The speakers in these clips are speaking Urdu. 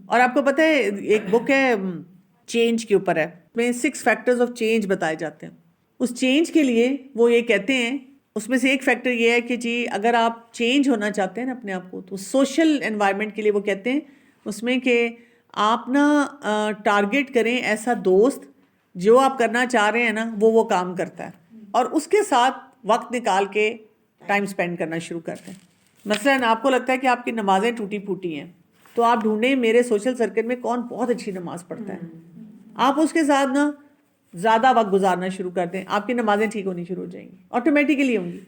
اور آپ کو پتہ ہے ایک بک ہے چینج کے اوپر ہے، میں 6 فیکٹرز آف چینج بتائے جاتے ہیں. اس چینج کے لیے وہ یہ کہتے ہیں، اس میں سے ایک فیکٹر یہ ہے کہ جی اگر آپ چینج ہونا چاہتے ہیں نا اپنے آپ کو، تو سوشل انوائرمنٹ کے لیے وہ کہتے ہیں اس میں کہ آپ نا ٹارگٹ کریں ایسا دوست جو آپ کرنا چاہ رہے ہیں نا وہ کام کرتا ہے، اور اس کے ساتھ وقت نکال کے ٹائم سپینڈ کرنا شروع کرتے ہیں. مثلاً آپ کو لگتا ہے کہ آپ کی نمازیں ٹوٹی پھوٹی ہیں، تو آپ ڈھونڈیں میرے سوشل سرکل میں کون بہت اچھی نماز پڑھتا ہے، آپ اس کے ساتھ نا زیادہ وقت گزارنا شروع کر دیں، آپ کی نمازیں ٹھیک ہونی شروع ہو جائیں گی، آٹومیٹیکلی ہوں گی.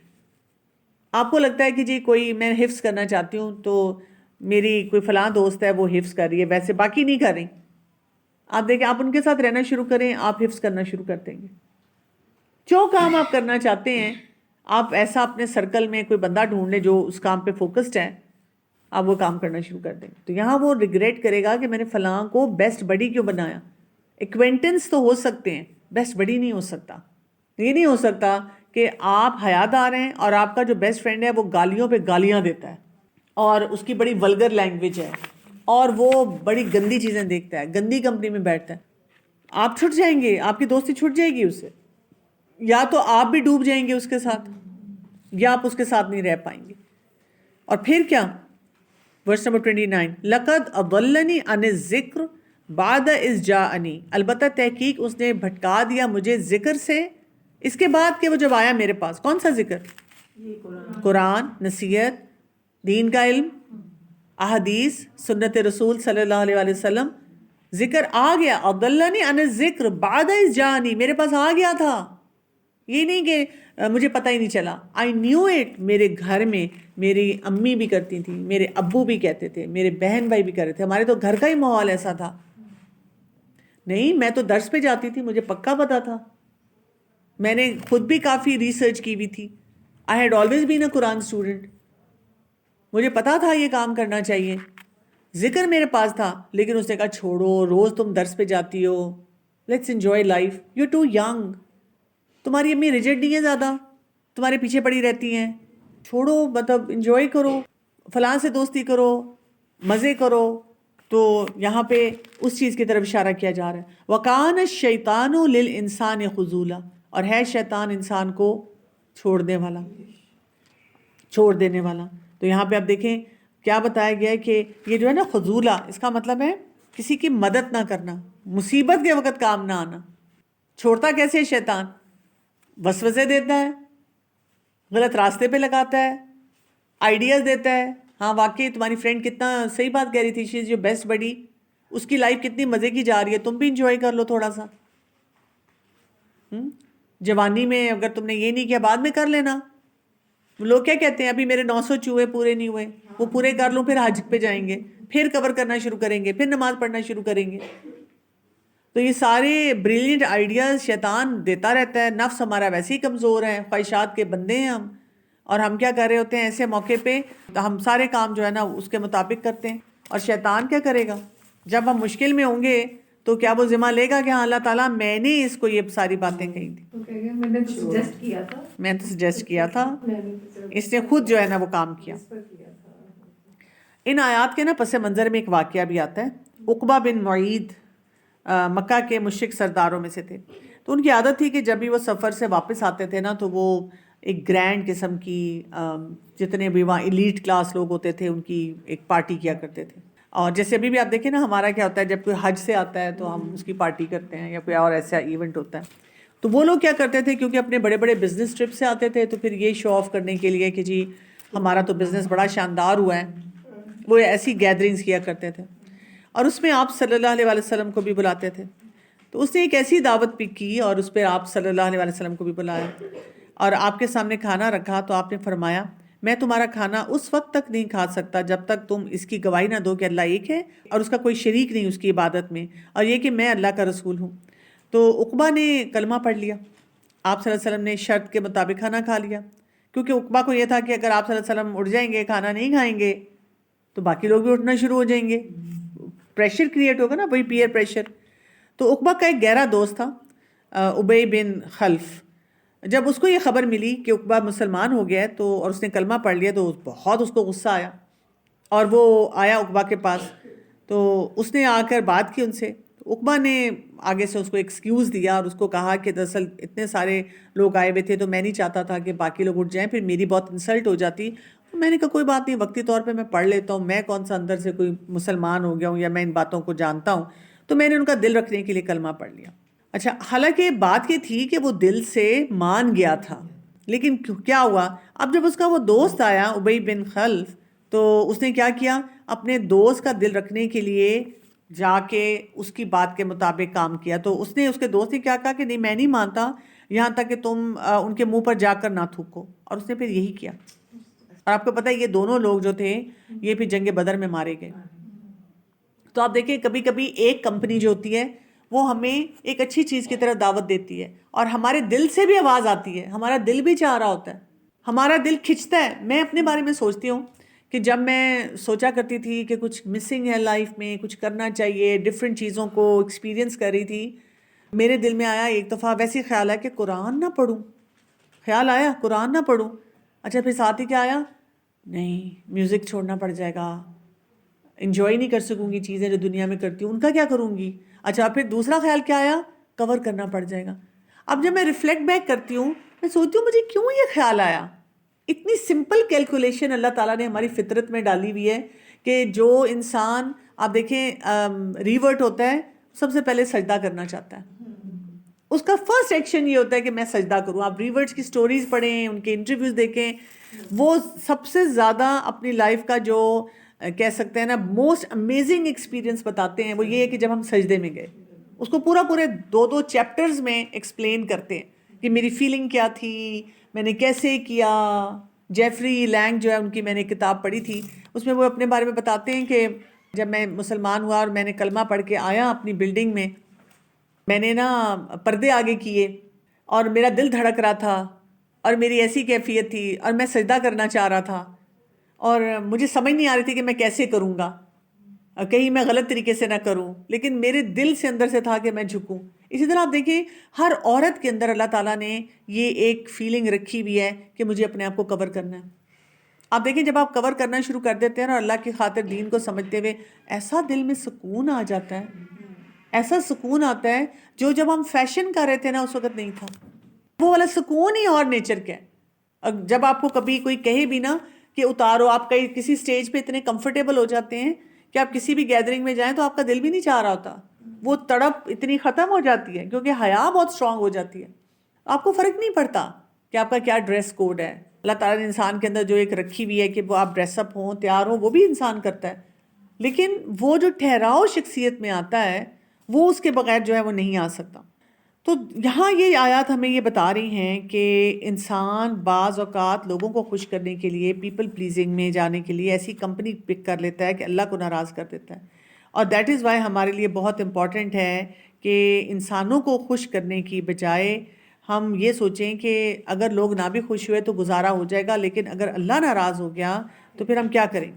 آپ کو لگتا ہے کہ جی کوئی میں حفظ کرنا چاہتی ہوں تو میری کوئی فلاں دوست ہے وہ حفظ کر رہی ہے، ویسے باقی نہیں کر رہی، آپ دیکھیں آپ ان کے ساتھ رہنا شروع کریں، آپ حفظ کرنا شروع کر دیں گے. جو کام آپ کرنا چاہتے ہیں آپ ایسا اپنے سرکل میں کوئی بندہ ڈھونڈ لیں جو اس کام پہ فوکسڈ ہے، آپ وہ کام کرنا شروع کر دیں. تو یہاں وہ ریگریٹ کرے گا کہ میں نے فلاں کو بیسٹ بڈی کیوں بنایا. ایکوینٹنس تو ہو سکتے ہیں، بیسٹ بڈی نہیں ہو سکتا. یہ نہیں ہو سکتا کہ آپ حیادار ہیں اور آپ کا جو بیسٹ فرینڈ ہے وہ گالیوں پہ گالیاں دیتا ہے اور اس کی بڑی ولگر لینگویج ہے اور وہ بڑی گندی چیزیں دیکھتا ہے، گندی کمپنی میں بیٹھتا ہے. آپ چھٹ جائیں گے، آپ کی دوستی چھٹ جائے گی اس سے، یا تو آپ بھی ڈوب جائیں گے اس کے ساتھ یا آپ اس کے ساتھ نہیں رہ پائیں گے. اور پھر کیا، ورس نمبر 29، لقد اضلنی عن الذکر بعد اذ جاءنی، البتہ تحقیق اس نے بھٹکا دیا مجھے ذکر سے اس کے بعد کہ وہ جب آیا میرے پاس. کون سا ذکر؟ قرآن، نصیحت، دین کا علم، احادیث، سنت رسول صلی اللہ علیہ وآلہ وسلم. ذکر آ گیا، اضلنی عن الذکر بعد اذ جاءنی، میرے پاس آ گیا تھا، یہ نہیں کہ مجھے پتہ ہی نہیں چلا. I knew it. میرے گھر میں میری امی بھی کرتی تھیں، میرے ابو بھی کہتے تھے، میرے بہن بھائی بھی کر رہے تھے، ہمارے تو گھر کا ہی ماحول ایسا تھا. نہیں میں تو درس پہ جاتی تھی، مجھے پکا پتا تھا، میں نے خود بھی کافی ریسرچ کی ہوئی تھی. I had always been a Quran student, مجھے پتا تھا یہ کام کرنا چاہیے. ذکر میرے پاس تھا، لیکن اس نے کہا چھوڑو، روز تم درس پہ جاتی ہو، let's enjoy life, you too young, تمہاری امی ریجڈ نہیں ہے زیادہ، تمہارے پیچھے پڑی رہتی ہیں، چھوڑو، مطلب انجوائے کرو، فلاں سے دوستی کرو، مزے کرو. تو یہاں پہ اس چیز کی طرف اشارہ کیا جا رہا ہے. وَقَانَ الشَّيْطَانُ لِلْإِنسَانِ خُذُولًا، اور ہے شیطان انسان کو چھوڑ دینے والا. تو یہاں پہ آپ دیکھیں کیا بتایا گیا ہے کہ یہ جو ہے نا خذولہ، اس کا مطلب ہے کسی کی مدد نہ کرنا، مصیبت کے وقت کام نہ آنا. چھوڑتا کیسے ہے شیطان؟ وسوسے دیتا ہے، غلط راستے پہ لگاتا ہے، آئیڈیاز دیتا ہے. ہاں واقعی تمہاری فرینڈ کتنا صحیح بات کہہ رہی تھی، شی از یور بیسٹ بڈی، اس کی لائف کتنی مزے کی جا رہی ہے، تم بھی انجوائے کر لو تھوڑا سا. جوانی میں اگر تم نے یہ نہیں کیا بعد میں کر لینا. لوگ کیا کہتے ہیں ابھی میرے 900 چوہے پورے نہیں ہوئے، وہ پورے کر لوں پھر حج پہ جائیں گے، پھر کور کرنا شروع کریں گے، پھر نماز پڑھنا شروع کریں گے. تو یہ سارے بریلینٹ آئیڈیاز شیطان دیتا رہتا ہے. نفس ہمارا ویسے ہی کمزور ہے، خواہشات کے بندے ہیں ہم، اور ہم کیا کر رہے ہوتے ہیں ایسے موقع پہ ہم سارے کام جو ہے نا اس کے مطابق کرتے ہیں. اور شیطان کیا کرے گا جب ہم مشکل میں ہوں گے تو کیا وہ ذمہ لے گا کہ ہاں اللہ تعالیٰ میں نے اس کو یہ ساری باتیں کہی تھی، میں نے تو سجیسٹ کیا تھا، اس نے خود جو ہے نا وہ کام کیا. ان آیات کے نا پس منظر میں ایک واقعہ بھی آتا ہے. عقبہ بن معید مکہ کے مشرک سرداروں میں سے تھے. تو ان کی عادت تھی کہ جب بھی وہ سفر سے واپس آتے تھے نا تو وہ ایک گرینڈ قسم کی جتنے بھی وہاں ایلیٹ کلاس لوگ ہوتے تھے ان کی ایک پارٹی کیا کرتے تھے. اور جیسے ابھی بھی آپ دیکھیں نا ہمارا کیا ہوتا ہے جب کوئی حج سے آتا ہے تو ہم اس کی پارٹی کرتے ہیں یا کوئی اور ایسا ایونٹ ہوتا ہے. تو وہ لوگ کیا کرتے تھے کیونکہ اپنے بڑے بڑے بزنس ٹرپ سے آتے تھے تو پھر یہ شو آف کرنے کے لیے کہ جی ہمارا تو بزنس بڑا شاندار ہوا ہے، وہ ایسی گیدرنگز کیا کرتے تھے. اور اس میں آپ صلی اللہ علیہ وآلہ وسلم کو بھی بلاتے تھے. تو اس نے ایک ایسی دعوت بھی کی اور اس پہ آپ صلی اللہ علیہ وآلہ وسلم کو بھی بلایا اور آپ کے سامنے کھانا رکھا. تو آپ نے فرمایا میں تمہارا کھانا اس وقت تک نہیں کھا سکتا جب تک تم اس کی گواہی نہ دو کہ اللہ ایک ہے اور اس کا کوئی شریک نہیں اس کی عبادت میں، اور یہ کہ میں اللہ کا رسول ہوں. تو عقبہ نے کلمہ پڑھ لیا. آپ صلی اللہ علیہ وسلم نے شرط کے مطابق کھانا کھا لیا، کیونکہ عقبہ کو یہ تھا کہ اگر آپ صلی اللہ علیہ وسلم اٹھ جائیں گے کھانا نہیں کھائیں گے تو باقی لوگ بھی اٹھنا شروع ہو جائیں گے، پریشر کریٹ ہوگا نا، وہی پیئر پریشر. تو عقبہ کا ایک گہرا دوست تھا ابی بن خلف. جب اس کو یہ خبر ملی کہ عقبہ مسلمان ہو گیا ہے تو اور اس نے کلمہ پڑھ لیا تو بہت اس کو غصہ آیا اور وہ آیا عقبہ کے پاس. تو اس نے آ کر بات کی ان سے. عقبہ نے آگے سے اس کو ایکسکیوز دیا اور اس کو کہا کہ دراصل اتنے سارے لوگ آئے ہوئے تھے تو میں نہیں چاہتا تھا کہ باقی لوگ اٹھ جائیں، پھر میری بہت انسلٹ ہو جاتی. میں نے کہا کوئی بات نہیں، وقتی طور پہ میں پڑھ لیتا ہوں، میں کون سا اندر سے کوئی مسلمان ہو گیا ہوں یا میں ان باتوں کو جانتا ہوں. تو میں نے ان کا دل رکھنے کے لیے کلمہ پڑھ لیا. اچھا، حالانکہ بات یہ تھی کہ وہ دل سے مان گیا تھا، لیکن کیا ہوا اب جب اس کا وہ دوست آیا ابی بن خلف، تو اس نے کیا کیا، اپنے دوست کا دل رکھنے کے لیے جا کے اس کی بات کے مطابق کام کیا. تو اس کے دوست نے کیا کہا کہ نہیں میں نہیں مانتا یہاں تک کہ تم ان کے منہ پر جا کر نہ تھوکو، اور اس نے پھر یہی کیا. اور آپ کو پتہ ہے یہ دونوں لوگ جو تھے یہ پھر جنگ بدر میں مارے گئے. تو آپ دیکھیں کبھی کبھی ایک کمپنی جو ہوتی ہے وہ ہمیں ایک اچھی چیز کی طرف دعوت دیتی ہے اور ہمارے دل سے بھی آواز آتی ہے، ہمارا دل بھی چاہ رہا ہوتا ہے، ہمارا دل کھنچتا ہے. میں اپنے بارے میں سوچتی ہوں کہ جب میں سوچا کرتی تھی کہ کچھ مسنگ ہے لائف میں، کچھ کرنا چاہیے، ڈفرینٹ چیزوں کو ایکسپیرینس کر رہی تھی، میرے دل میں آیا ایک دفعہ ویسے خیال ہے کہ قرآن نہ پڑھوں. خیال آیا قرآن نہ پڑھوں. اچھا پھر ساتھ ہی کیا آیا، نہیں میوزک چھوڑنا پڑ جائے گا، انجوائے نہیں کر سکوں گی چیزیں جو دنیا میں کرتی ہوں، ان کا کیا کروں گی. اچھا پھر دوسرا خیال کیا آیا، کور کرنا پڑ جائے گا. اب جب میں ریفلیکٹ بیک کرتی ہوں میں سوچتی ہوں مجھے کیوں یہ خیال آیا. اتنی سمپل کیلکولیشن اللہ تعالیٰ نے ہماری فطرت میں ڈالی ہوئی ہے کہ جو انسان آپ دیکھیں ریورٹ ہوتا ہے سب سے پہلے سجدہ کرنا چاہتا ہے، اس کا فرسٹ ایکشن یہ ہوتا ہے کہ میں سجدہ کروں. آپ ریورٹس کی سٹوریز پڑھیں، ان کے انٹرویوز دیکھیں، وہ سب سے زیادہ اپنی لائف کا جو کہہ سکتے ہیں نا موسٹ امیزنگ ایکسپیرینس بتاتے ہیں وہ یہ ہے کہ جب ہم سجدے میں گئے. اس کو پورے 2 چیپٹرز میں ایکسپلین کرتے ہیں کہ میری فیلنگ کیا تھی، میں نے کیسے کیا. جیفری لینگ جو ہے ان کی میں نے کتاب پڑھی تھی، اس میں وہ اپنے بارے میں بتاتے ہیں کہ جب میں مسلمان ہوا اور میں نے کلمہ پڑھ کے آیا اپنی بلڈنگ میں نے نا پردے آگے کیے اور میرا دل دھڑک رہا تھا اور میری ایسی کیفیت تھی اور میں سجدہ کرنا چاہ رہا تھا اور مجھے سمجھ نہیں آ رہی تھی کہ میں کیسے کروں گا، کہیں میں غلط طریقے سے نہ کروں، لیکن میرے دل سے اندر سے تھا کہ میں جھکوں. اسی طرح آپ دیکھیں ہر عورت کے اندر اللہ تعالیٰ نے یہ ایک فیلنگ رکھی ہوئی ہے کہ مجھے اپنے آپ کو کور کرنا ہے. آپ دیکھیں جب آپ کور کرنا شروع کر دیتے ہیں اور اللہ کی خاطر دین کو سمجھتے ہوئے ایسا دل میں سکون آ جاتا ہے، ایسا سکون آتا ہے جو جب ہم فیشن کر رہے تھے نا اس وقت نہیں تھا. وہ والا سکون ہی اور نیچر کا ہے. جب آپ کو کبھی کوئی کہے بھی نا کہ اتارو، آپ کسی سٹیج پہ اتنے کمفرٹیبل ہو جاتے ہیں کہ آپ کسی بھی گیدرنگ میں جائیں تو آپ کا دل بھی نہیں چاہ رہا ہوتا، وہ تڑپ اتنی ختم ہو جاتی ہے کیونکہ حیا بہت اسٹرانگ ہو جاتی ہے. آپ کو فرق نہیں پڑتا کہ آپ کا کیا ڈریس کوڈ ہے. اللہ تعالیٰ نے انسان کے اندر جو ایک رکھی ہوئی ہے کہ وہ آپ ڈریس اپ ہوں، تیار ہوں، وہ بھی انسان کرتا ہے، لیکن وہ جو ٹھہراؤ شخصیت میں آتا ہے وہ اس کے بغیر جو ہے وہ نہیں آ سکتا. تو یہاں یہ آیات ہمیں یہ بتا رہی ہیں کہ انسان بعض اوقات لوگوں کو خوش کرنے کے لیے، پیپل پلیزنگ میں جانے کے لیے ایسی کمپنی پک کر لیتا ہے کہ اللہ کو ناراض کر دیتا ہے. اور دیٹ از وائی ہمارے لیے بہت امپورٹنٹ ہے کہ انسانوں کو خوش کرنے کی بجائے ہم یہ سوچیں کہ اگر لوگ نہ بھی خوش ہوئے تو گزارا ہو جائے گا، لیکن اگر اللہ ناراض ہو گیا تو پھر ہم کیا کریں.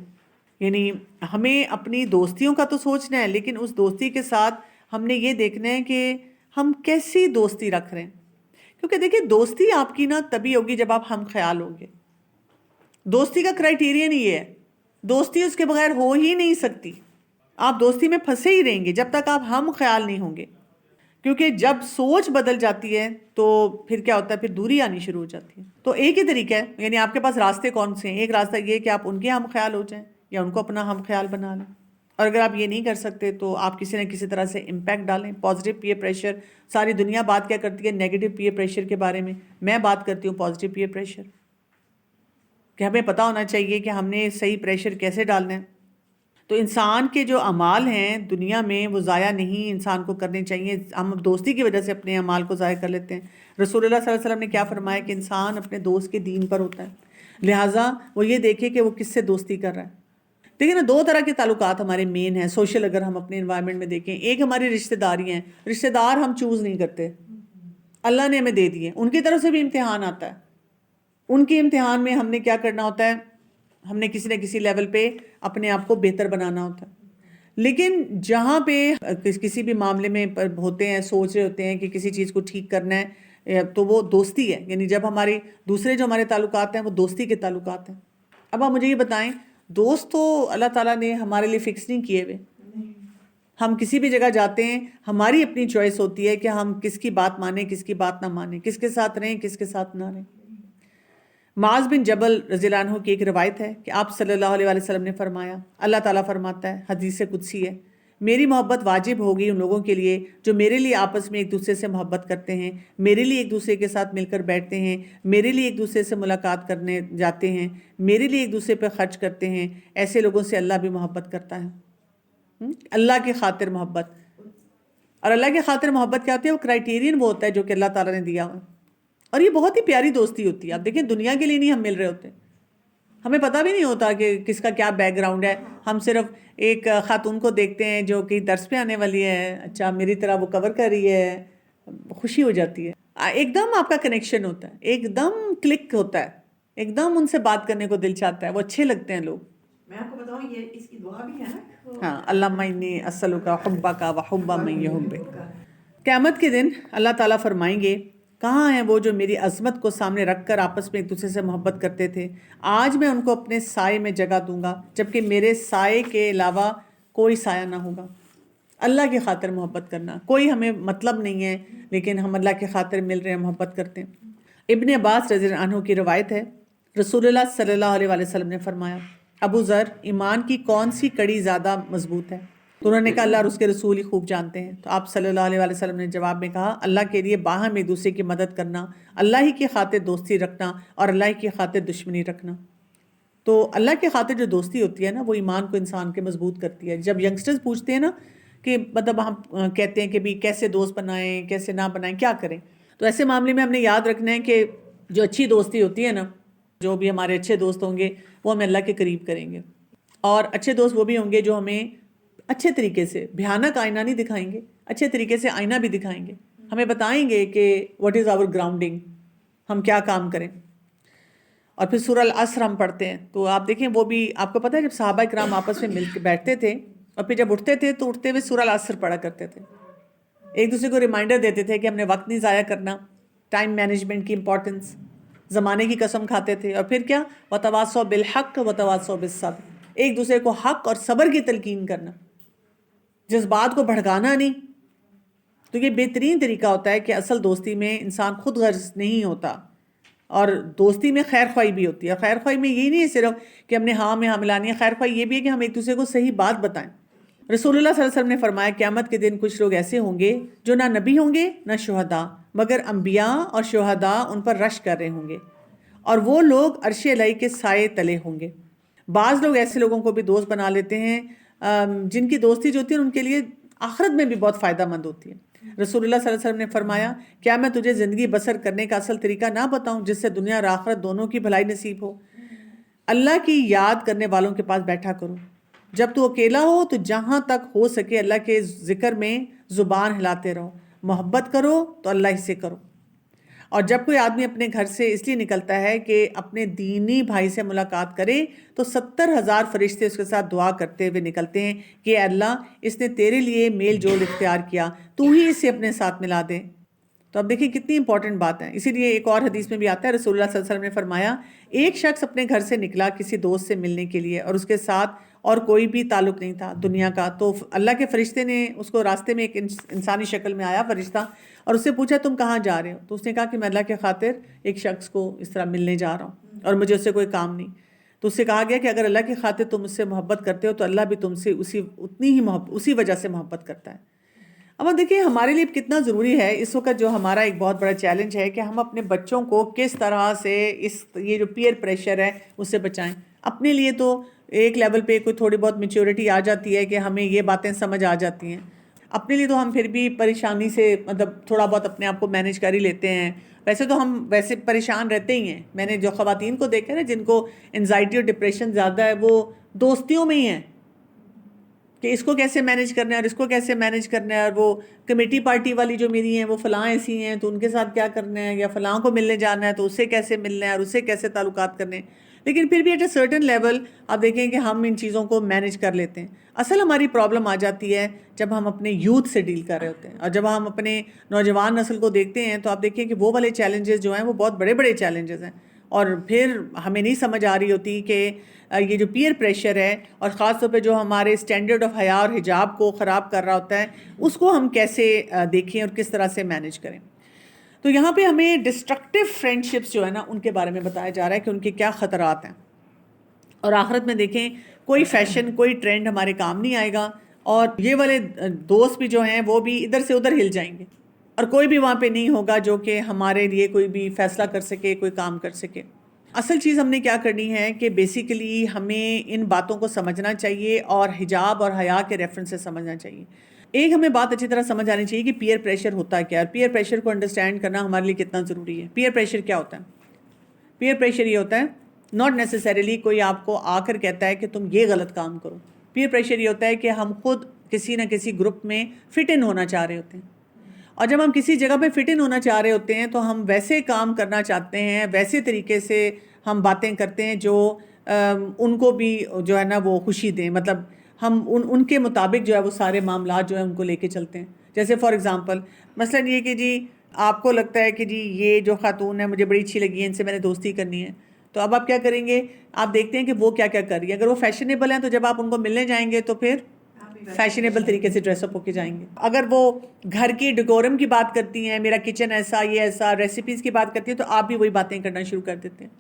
یعنی ہمیں اپنی دوستیوں کا تو سوچنا ہے، لیکن اس دوستی کے ساتھ ہم نے یہ دیکھنا ہے کہ ہم کیسی دوستی رکھ رہے ہیں. کیونکہ دیکھیں دوستی آپ کی نا تبھی ہوگی جب آپ ہم خیال ہوں گے. دوستی کا کرائیٹیرین یہ ہے، دوستی اس کے بغیر ہو ہی نہیں سکتی. آپ دوستی میں پھنسے ہی رہیں گے جب تک آپ ہم خیال نہیں ہوں گے، کیونکہ جب سوچ بدل جاتی ہے تو پھر کیا ہوتا ہے، پھر دوری آنی شروع ہو جاتی ہے. تو ایک ہی طریقہ ہے، یعنی آپ کے پاس راستے کون سے ہیں. ایک راستہ یہ کہ آپ ان کے ہم خیال ہو جائیں یا ان کو اپنا ہم خیال بنا لیں، اور اگر آپ یہ نہیں کر سکتے تو آپ کسی نہ کسی طرح سے امپیکٹ ڈالیں. پازیٹیو پیئر پریشر، ساری دنیا بات کیا کرتی ہے نیگیٹو پیئر پریشر کے بارے میں بات کرتی ہوں پازیٹیو پیئر پریشر، کہ ہمیں پتہ ہونا چاہیے کہ ہم نے صحیح پریشر کیسے ڈالنا ہے. تو انسان کے جو اعمال ہیں دنیا میں وہ ضائع نہیں انسان کو کرنے چاہیے. ہم دوستی کی وجہ سے اپنے اعمال کو ضائع کر لیتے ہیں. رسول اللہ صلی اللہ علیہ وسلم نے کیا فرمایا کہ انسان اپنے دوست کے دین پر ہوتا ہے، لہٰذا وہ یہ دیکھے کہ وہ کس سے دوستی کر رہا ہے. دیکھیں نا 2 طرح کے تعلقات ہمارے مین ہیں سوشل، اگر ہم اپنے انوائرمنٹ میں دیکھیں. ایک ہماری رشتہ داری ہیں، رشتہ دار ہم چوز نہیں کرتے، اللہ نے ہمیں دے دیے. ان کی طرف سے بھی امتحان آتا ہے، ان کے امتحان میں ہم نے کیا کرنا ہوتا ہے، ہم نے کسی نہ کسی لیول پہ اپنے آپ کو بہتر بنانا ہوتا ہے. لیکن جہاں پہ کسی بھی معاملے میں ہوتے ہیں، سوچ رہے ہوتے ہیں کہ کسی چیز کو ٹھیک کرنا ہے، تو وہ دوستی ہے. یعنی جب ہماری دوسرے جو ہمارے تعلقات ہیں وہ دوستی کے تعلقات ہیں. اب آپ مجھے یہ بتائیں، دوست تو اللہ تعالیٰ نے ہمارے لیے فکس نہیں کیے ہوئے. ہم کسی بھی جگہ جاتے ہیں ہماری اپنی چوائس ہوتی ہے کہ ہم کس کی بات مانیں کس کی بات نہ مانیں، کس کے ساتھ رہیں کس کے ساتھ نہ رہیں۔ معاذ بن جبل رضی اللہ عنہ کی ایک روایت ہے کہ آپ صلی اللہ علیہ وسلم نے فرمایا، اللہ تعالیٰ فرماتا ہے، حدیث قدسی ہے، میری محبت واجب ہوگی ان لوگوں کے لیے جو میرے لیے آپس میں ایک دوسرے سے محبت کرتے ہیں، میرے لیے ایک دوسرے کے ساتھ مل کر بیٹھتے ہیں، میرے لیے ایک دوسرے سے ملاقات کرنے جاتے ہیں، میرے لیے ایک دوسرے پہ خرچ کرتے ہیں، ایسے لوگوں سے اللہ بھی محبت کرتا ہے۔ اللہ کی خاطر محبت، اور اللہ کی خاطر محبت کیا ہوتی ہے؟ وہ کرائیٹیرین وہ ہوتا ہے جو کہ اللہ تعالیٰ نے دیا ہوا، اور یہ بہت ہی پیاری دوستی ہوتی ہے۔ آپ دیکھیں دنیا کے لیے نہیں ہم مل رہے ہوتے، ہمیں پتہ بھی نہیں ہوتا کہ کس کا کیا بیک گراؤنڈ ہے، ہم صرف ایک خاتون کو دیکھتے ہیں جو کہ درس پہ آنے والی ہے، اچھا میری طرح وہ کور کر رہی ہے، خوشی ہو جاتی ہے، ایک دم آپ کا کنیکشن ہوتا ہے، ایک دم کلک ہوتا ہے، ایک دم ان سے بات کرنے کو دل چاہتا ہے، وہ اچھے لگتے ہیں لوگ۔ میں آپ کو بتاؤں یہ اس کی دعا بھی ہے نا، ہاں، اللہم انی اسألک حبک وحب من یحبک۔ قیامت کے دن اللہ تعالیٰ فرمائیں گے، کہاں ہیں وہ جو میری عظمت کو سامنے رکھ کر آپس میں ایک دوسرے سے محبت کرتے تھے؟ آج میں ان کو اپنے سائے میں جگہ دوں گا، جبکہ میرے سائے کے علاوہ کوئی سایہ نہ ہوگا۔ اللہ کی خاطر محبت کرنا، کوئی ہمیں مطلب نہیں ہے لیکن ہم اللہ کی خاطر مل رہے ہیں، محبت کرتے ہیں۔ ابن عباس رضی اللہ عنہ کی روایت ہے، رسول اللہ صلی اللہ علیہ وسلم نے فرمایا، ابو ذر، ایمان کی کون سی کڑی زیادہ مضبوط ہے؟ تو انہوں نے کہا اللہ اور اس کے رسول ہی خوب جانتے ہیں۔ تو آپ صلی اللہ علیہ وسلم نے جواب میں کہا، اللہ کے لیے باہم ایک دوسرے کی مدد کرنا، اللہ ہی کی خاطر دوستی رکھنا اور اللہ ہی کی خاطر دشمنی رکھنا۔ تو اللہ کی خاطر جو دوستی ہوتی ہے نا، وہ ایمان کو انسان کے مضبوط کرتی ہے۔ جب ینگسٹرز پوچھتے ہیں نا کہ مطلب ہم کہتے ہیں کہ بھی کیسے دوست بنائیں کیسے نہ بنائیں، کیا کریں، تو ایسے معاملے میں ہم نے یاد رکھنا ہے کہ جو اچھی دوستی ہوتی ہے نا، جو بھی ہمارے اچھے دوست ہوں گے وہ ہمیں اللہ کے قریب کریں گے، اور اچھے دوست وہ بھی ہوں گے جو ہمیں اچھے طریقے سے، بھیانک آئینہ نہیں دکھائیں گے، اچھے طریقے سے آئینہ بھی دکھائیں گے، ہمیں بتائیں گے کہ واٹ از آور گراؤنڈنگ، ہم کیا کام کریں۔ اور پھر سورہ العصر ہم پڑھتے ہیں، تو آپ دیکھیں وہ بھی آپ کو پتہ ہے جب صحابہ کرام آپس میں مل کے بیٹھتے تھے اور پھر جب اٹھتے تھے تو اٹھتے ہوئے سورہ العصر پڑھا کرتے تھے، ایک دوسرے کو ریمائنڈر دیتے تھے کہ ہم نے وقت نہیں ضائع کرنا، ٹائم مینجمنٹ کی امپورٹنس، زمانے کی قسم کھاتے تھے، اور پھر کیا، وتواصوا بالحق وتواصوا بالصبر، ایک دوسرے کو حق اور صبر کی تلقین کرنا، جذبات کو بھڑکانا نہیں۔ تو یہ بہترین طریقہ ہوتا ہے کہ اصل دوستی میں انسان خود غرض نہیں ہوتا، اور دوستی میں خیر خواہی بھی ہوتی ہے۔ خیر خواہی میں یہی نہیں ہے صرف کہ ہم نے ہاں میں ہاں ملانی ہے، خیر خواہی یہ بھی ہے کہ ہم ایک دوسرے کو صحیح بات بتائیں۔ رسول اللہ صلی اللہ علیہ وسلم نے فرمایا، قیامت کے دن کچھ لوگ ایسے ہوں گے جو نہ نبی ہوں گے نہ شہداء، مگر انبیاء اور شہداء ان پر رش کر رہے ہوں گے، اور وہ لوگ عرش الہی کے سائے تلے ہوں گے۔ بعض لوگ ایسے لوگوں کو بھی دوست بنا لیتے ہیں جن کی دوستی جو ہوتی ہے ان کے لیے آخرت میں بھی بہت فائدہ مند ہوتی ہے۔ رسول اللہ صلی اللہ علیہ وسلم نے فرمایا، کیا میں تجھے زندگی بسر کرنے کا اصل طریقہ نہ بتاؤں جس سے دنیا اور آخرت دونوں کی بھلائی نصیب ہو؟ اللہ کی یاد کرنے والوں کے پاس بیٹھا کرو، جب تو اکیلا ہو تو جہاں تک ہو سکے اللہ کے ذکر میں زبان ہلاتے رہو، محبت کرو تو اللہ ہی سے کرو۔ اور جب کوئی آدمی اپنے گھر سے اس لیے نکلتا ہے کہ اپنے دینی بھائی سے ملاقات کرے تو 70,000 فرشتے اس کے ساتھ دعا کرتے ہوئے نکلتے ہیں کہ اے اللہ، اس نے تیرے لیے میل جول اختیار کیا، تو ہی اسے اپنے ساتھ ملا دے۔ تو اب دیکھیں کتنی امپورٹنٹ بات ہے۔ اسی لیے ایک اور حدیث میں بھی آتا ہے، رسول اللہ صلی اللہ علیہ وسلم نے فرمایا، ایک شخص اپنے گھر سے نکلا کسی دوست سے ملنے کے لیے اور اس کے ساتھ اور کوئی بھی تعلق نہیں تھا دنیا کا، تو اللہ کے فرشتے نے اس کو راستے میں ایک انسانی شکل میں آیا فرشتہ، اور اس سے پوچھا تم کہاں جا رہے ہو؟ تو اس نے کہا کہ میں اللہ کے خاطر ایک شخص کو اس طرح ملنے جا رہا ہوں اور مجھے اس سے کوئی کام نہیں۔ تو اس سے کہا گیا کہ اگر اللہ کی خاطر تم اس سے محبت کرتے ہو تو اللہ بھی تم سے اسی وجہ سے محبت کرتا ہے۔ اب دیکھیں ہمارے لیے کتنا ضروری ہے اس وقت، جو ہمارا ایک بہت بڑا چیلنج ہے کہ ہم اپنے بچوں کو کس طرح سے یہ جو پیئر پریشر ہے اس سے بچائیں۔ اپنے لیے تو ایک لیول پہ کوئی تھوڑی بہت میچورٹی آ جاتی ہے کہ ہمیں یہ باتیں سمجھ آ جاتی ہیں، اپنے لیے تو ہم پھر بھی پریشانی سے مطلب تھوڑا بہت اپنے آپ کو مینیج کر ہی لیتے ہیں۔ ویسے تو ہم ویسے پریشان رہتے ہی ہیں، میں نے جو خواتین کو دیکھا نا جن کو انزائٹی اور ڈپریشن زیادہ ہے، وہ دوستیوں میں ہی ہیں کہ اس کو کیسے مینیج کرنا ہے اور اس کو کیسے مینیج کرنا ہے، اور وہ کمیٹی پارٹی والی جو میری ہیں وہ فلاں ایسی ہیں تو ان کے ساتھ کیا کرنا ہے، یا فلاں کو ملنے جانا ہے تو اس سے کیسے ملنا ہے اور اس سے کیسے تعلقات کرنے ہیں۔ لیکن پھر بھی ایٹ اے سرٹن لیول آپ دیکھیں کہ ہم ان چیزوں کو مینیج کر لیتے ہیں۔ اصل ہماری پرابلم آ جاتی ہے جب ہم اپنے یوتھ سے ڈیل کر رہے ہوتے ہیں، اور جب ہم اپنے نوجوان نسل کو دیکھتے ہیں تو آپ دیکھیں کہ وہ والے چیلنجز جو ہیں وہ بہت بڑے بڑے چیلنجز ہیں، اور پھر ہمیں نہیں سمجھ آ رہی ہوتی کہ یہ جو پیئر پریشر ہے اور خاص طور پہ جو ہمارے اسٹینڈرڈ آف حیا اور حجاب کو خراب کر رہا ہوتا ہے اس کو ہم کیسے دیکھیں اور کس طرح سے مینیج کریں. تو یہاں پہ ہمیں ڈسٹرکٹیو فرینڈشپس جو ہے نا ان کے بارے میں بتایا جا رہا ہے کہ ان کے کیا خطرات ہیں. اور آخرت میں دیکھیں کوئی فیشن کوئی ٹرینڈ ہمارے کام نہیں آئے گا اور یہ والے دوست بھی جو ہیں وہ بھی ادھر سے ادھر ہل جائیں گے اور کوئی بھی وہاں پہ نہیں ہوگا جو کہ ہمارے لیے کوئی بھی فیصلہ کر سکے کوئی کام کر سکے. اصل چیز ہم نے کیا کرنی ہے کہ بیسیکلی ہمیں ان باتوں کو سمجھنا چاہیے اور حجاب اور حیا کے ریفرنس سے سمجھنا چاہیے. ایک ہمیں بات اچھی طرح سمجھ آنی چاہیے کہ پیئر پریشر ہوتا ہے کیا ہے, پیئر پریشر کو انڈرسٹینڈ کرنا ہمارے لیے کتنا ضروری ہے. پیئر پریشر کیا ہوتا ہے؟ پیئر پریشر یہ ہوتا ہے ناٹ نیسیسریلی کوئی آپ کو آ کر کہتا ہے کہ تم یہ غلط کام کرو. پیئر پریشر یہ ہوتا ہے کہ ہم خود کسی نہ کسی گروپ میں فٹ ان ہونا چاہ رہے ہوتے ہیں اور جب ہم کسی جگہ پہ فٹ ان ہونا چاہ رہے ہوتے ہیں تو ہم ویسے کام کرنا چاہتے ہیں, ویسے طریقے سے ہم باتیں کرتے ہیں جو ان کو بھی جو ہے نا وہ خوشی دیں. مطلب ہم ان کے مطابق جو ہے وہ سارے معاملات جو ہے ان کو لے کے چلتے ہیں. جیسے فار ایگزامپل مثلاً یہ کہ جی آپ کو لگتا ہے کہ جی یہ جو خاتون ہے مجھے بڑی اچھی لگی ہے, ان سے میں نے دوستی کرنی ہے, تو اب آپ کیا کریں گے, آپ دیکھتے ہیں کہ وہ کیا کیا کر رہی ہے. اگر وہ فیشنیبل ہیں تو جب آپ ان کو ملنے جائیں گے تو پھر فیشنیبل طریقے سے ڈریس اپ ہو کے جائیں گے. اگر وہ گھر کی ڈیکورم کی بات کرتی ہیں, میرا کچن ایسا یہ ایسا, ریسیپیز کی بات کرتی ہیں, تو آپ بھی وہی باتیں کرنا شروع کر دیتے ہیں.